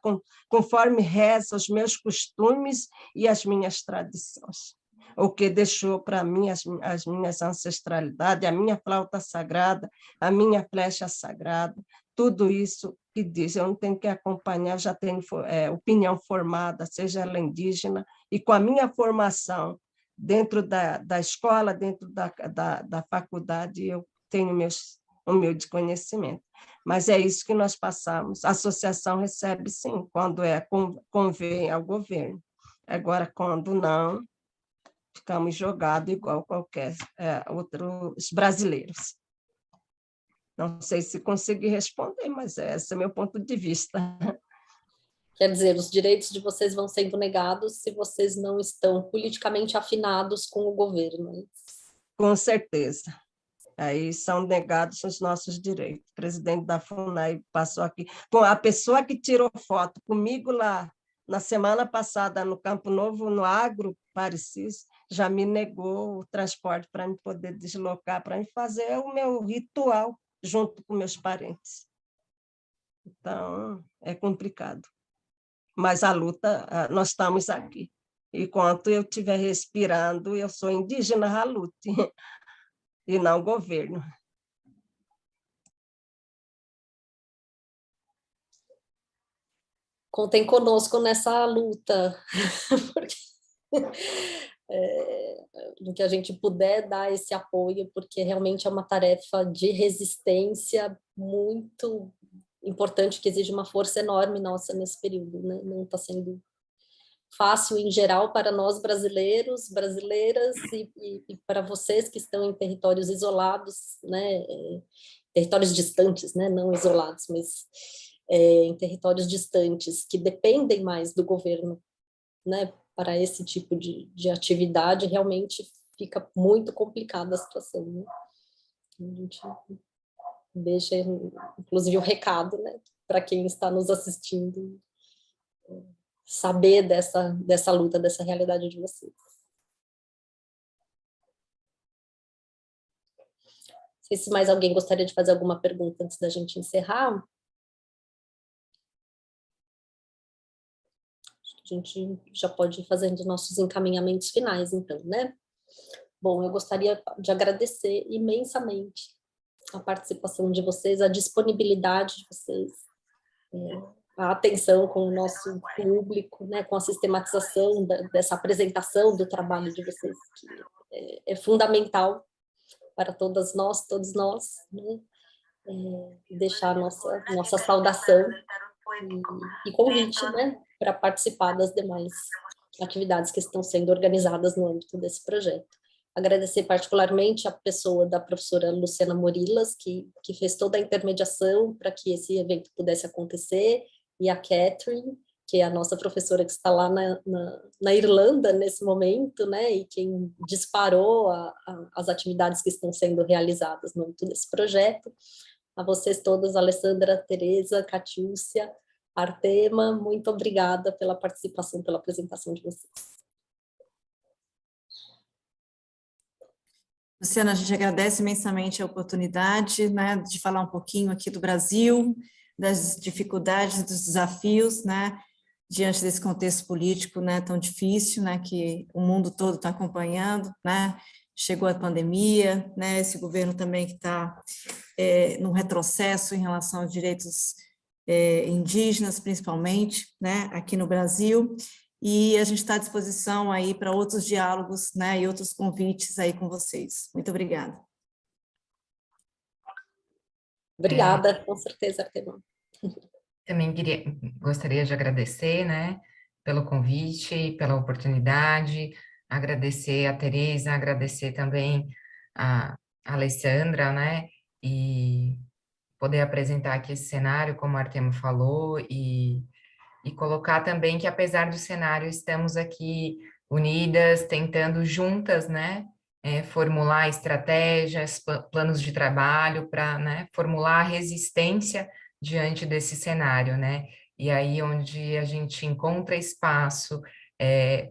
conforme reza os meus costumes e as minhas tradições. O que deixou para mim as minhas ancestralidades, a minha flauta sagrada, a minha flecha sagrada, tudo isso que diz, eu não tenho que acompanhar, já tenho opinião formada, seja ela indígena, e com a minha formação dentro da escola, dentro da faculdade, eu tenho o meu desconhecimento. Mas é isso que nós passamos. A associação recebe, sim, quando convém ao governo. Agora, quando não, ficamos jogados igual qualquer outros brasileiros. Não sei se consegui responder, mas esse é meu ponto de vista. Quer dizer, os direitos de vocês vão sendo negados se vocês não estão politicamente afinados com o governo. Com certeza. Aí são negados os nossos direitos. O presidente da FUNAI passou aqui. A pessoa que tirou foto comigo lá na semana passada no Campo Novo, no Agro Parecis, já me negou o transporte para me poder deslocar, para me fazer o meu ritual junto com meus parentes. Então, é complicado. Mas a luta, nós estamos aqui. Enquanto eu estiver respirando, eu sou indígena Halut, e não governo. Contem conosco nessa luta, porque no que a gente puder dar esse apoio, porque realmente é uma tarefa de resistência muito importante, que exige uma força enorme nossa nesse período, né? Não está sendo fácil em geral para nós brasileiros, brasileiras e para vocês que estão em territórios isolados, né? Territórios distantes, né? Não isolados, mas em territórios distantes, que dependem mais do governo, né? Para esse tipo de atividade, realmente fica muito complicada a situação, né? A gente deixa, inclusive, o recado, né? Para quem está nos assistindo, saber dessa luta, dessa realidade de vocês. Não sei se mais alguém gostaria de fazer alguma pergunta antes da gente encerrar. A gente já pode ir fazendo nossos encaminhamentos finais, então, né? Bom, eu gostaria de agradecer imensamente a participação de vocês, a disponibilidade de vocês, a atenção com o nosso público, né, com a sistematização dessa apresentação do trabalho de vocês, que é fundamental para todos nós, né? Deixar nossa saudação e convite, né, para participar das demais atividades que estão sendo organizadas no âmbito desse projeto. Agradecer particularmente a pessoa da professora Luciana Morilas, que fez toda a intermediação para que esse evento pudesse acontecer, e a Catherine, que é a nossa professora que está lá na Irlanda nesse momento, né, e quem disparou as atividades que estão sendo realizadas no âmbito desse projeto. A vocês todas, Alessandra, Tereza, Catiúcia, Artema, muito obrigada pela participação, pela apresentação de vocês. Luciana, a gente agradece imensamente a oportunidade, né, de falar um pouquinho aqui do Brasil, das dificuldades, dos desafios, né, diante desse contexto político, né, tão difícil, né, que o mundo todo está acompanhando, né, chegou a pandemia, né? Esse governo também que está num retrocesso em relação aos direitos indígenas, principalmente, né? Aqui no Brasil. E a gente está à disposição aí para outros diálogos, né? E outros convites aí com vocês. Muito obrigada. Obrigada, com certeza, Artemon. Também gostaria de agradecer, né, pelo convite, pela oportunidade, agradecer a Tereza, agradecer também a Alessandra, né, e poder apresentar aqui esse cenário, como o Artemo falou, e colocar também que, apesar do cenário, estamos aqui unidas, tentando juntas, né, formular estratégias, planos de trabalho para, né, formular a resistência diante desse cenário, né? E aí onde a gente encontra espaço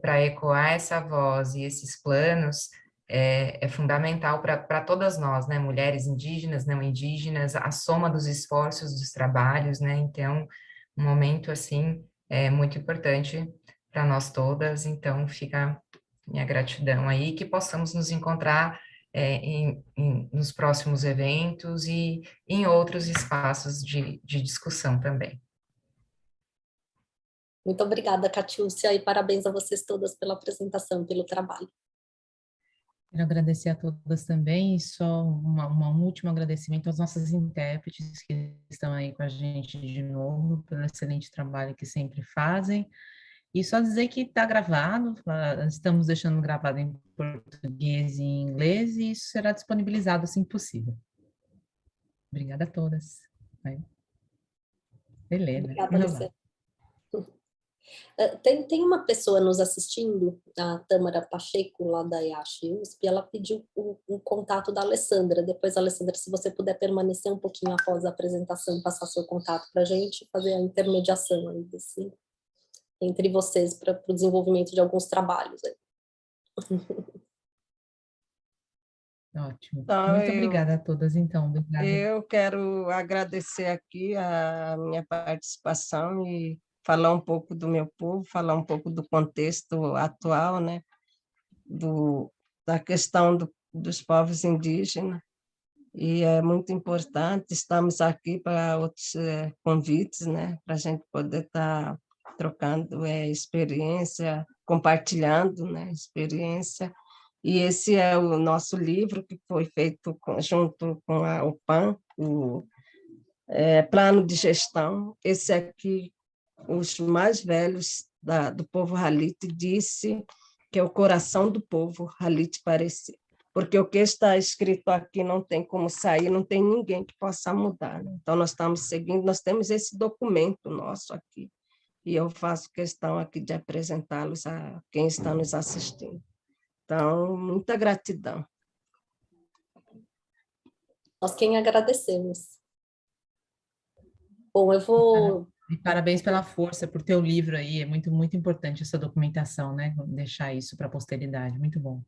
para ecoar essa voz e esses planos é fundamental para todas nós, né? Mulheres indígenas, não indígenas, a soma dos esforços dos trabalhos, né? Então, um momento assim é muito importante para nós todas, então fica minha gratidão aí, que possamos nos encontrar nos próximos eventos e em outros espaços de discussão também. Muito obrigada, Catiúcia, e parabéns a vocês todas pela apresentação, pelo trabalho. Quero agradecer a todas também, e só um último agradecimento às nossas intérpretes que estão aí com a gente de novo, pelo excelente trabalho que sempre fazem. E só dizer que está gravado, estamos deixando gravado em português e em inglês, e isso será disponibilizado assim que possível. Obrigada a todas. Beleza. Obrigada, Alessandra. Tem uma pessoa nos assistindo, a Tâmara Pacheco, lá da IASH USP, ela pediu o contato da Alessandra. Depois, Alessandra, se você puder permanecer um pouquinho após a apresentação, passar seu contato para a gente, fazer a intermediação aí entre vocês para o desenvolvimento de alguns trabalhos aí. Ótimo. Então, muito obrigada a todas, então. Obrigada. Eu quero agradecer aqui a minha participação e falar um pouco do meu povo, falar um pouco do contexto atual, né, da questão dos povos indígenas. E é muito importante, estamos aqui para outros convites, né, para a gente poder estar trocando experiência, compartilhando, né, experiência. E esse é o nosso livro que foi feito junto com a OPAN, o Plano de Gestão. Esse aqui, os mais velhos do povo Halit disse que é o coração do povo Halit Pareci, porque o que está escrito aqui não tem como sair, não tem ninguém que possa mudar, né? Então, nós estamos seguindo, nós temos esse documento nosso aqui, e eu faço questão aqui de apresentá-los a quem está nos assistindo. Então, muita gratidão. Nós quem agradecemos. Bom, eu vou... E parabéns pela força, por teu livro aí, é muito, muito importante essa documentação, né? Deixar isso para a posteridade, muito bom.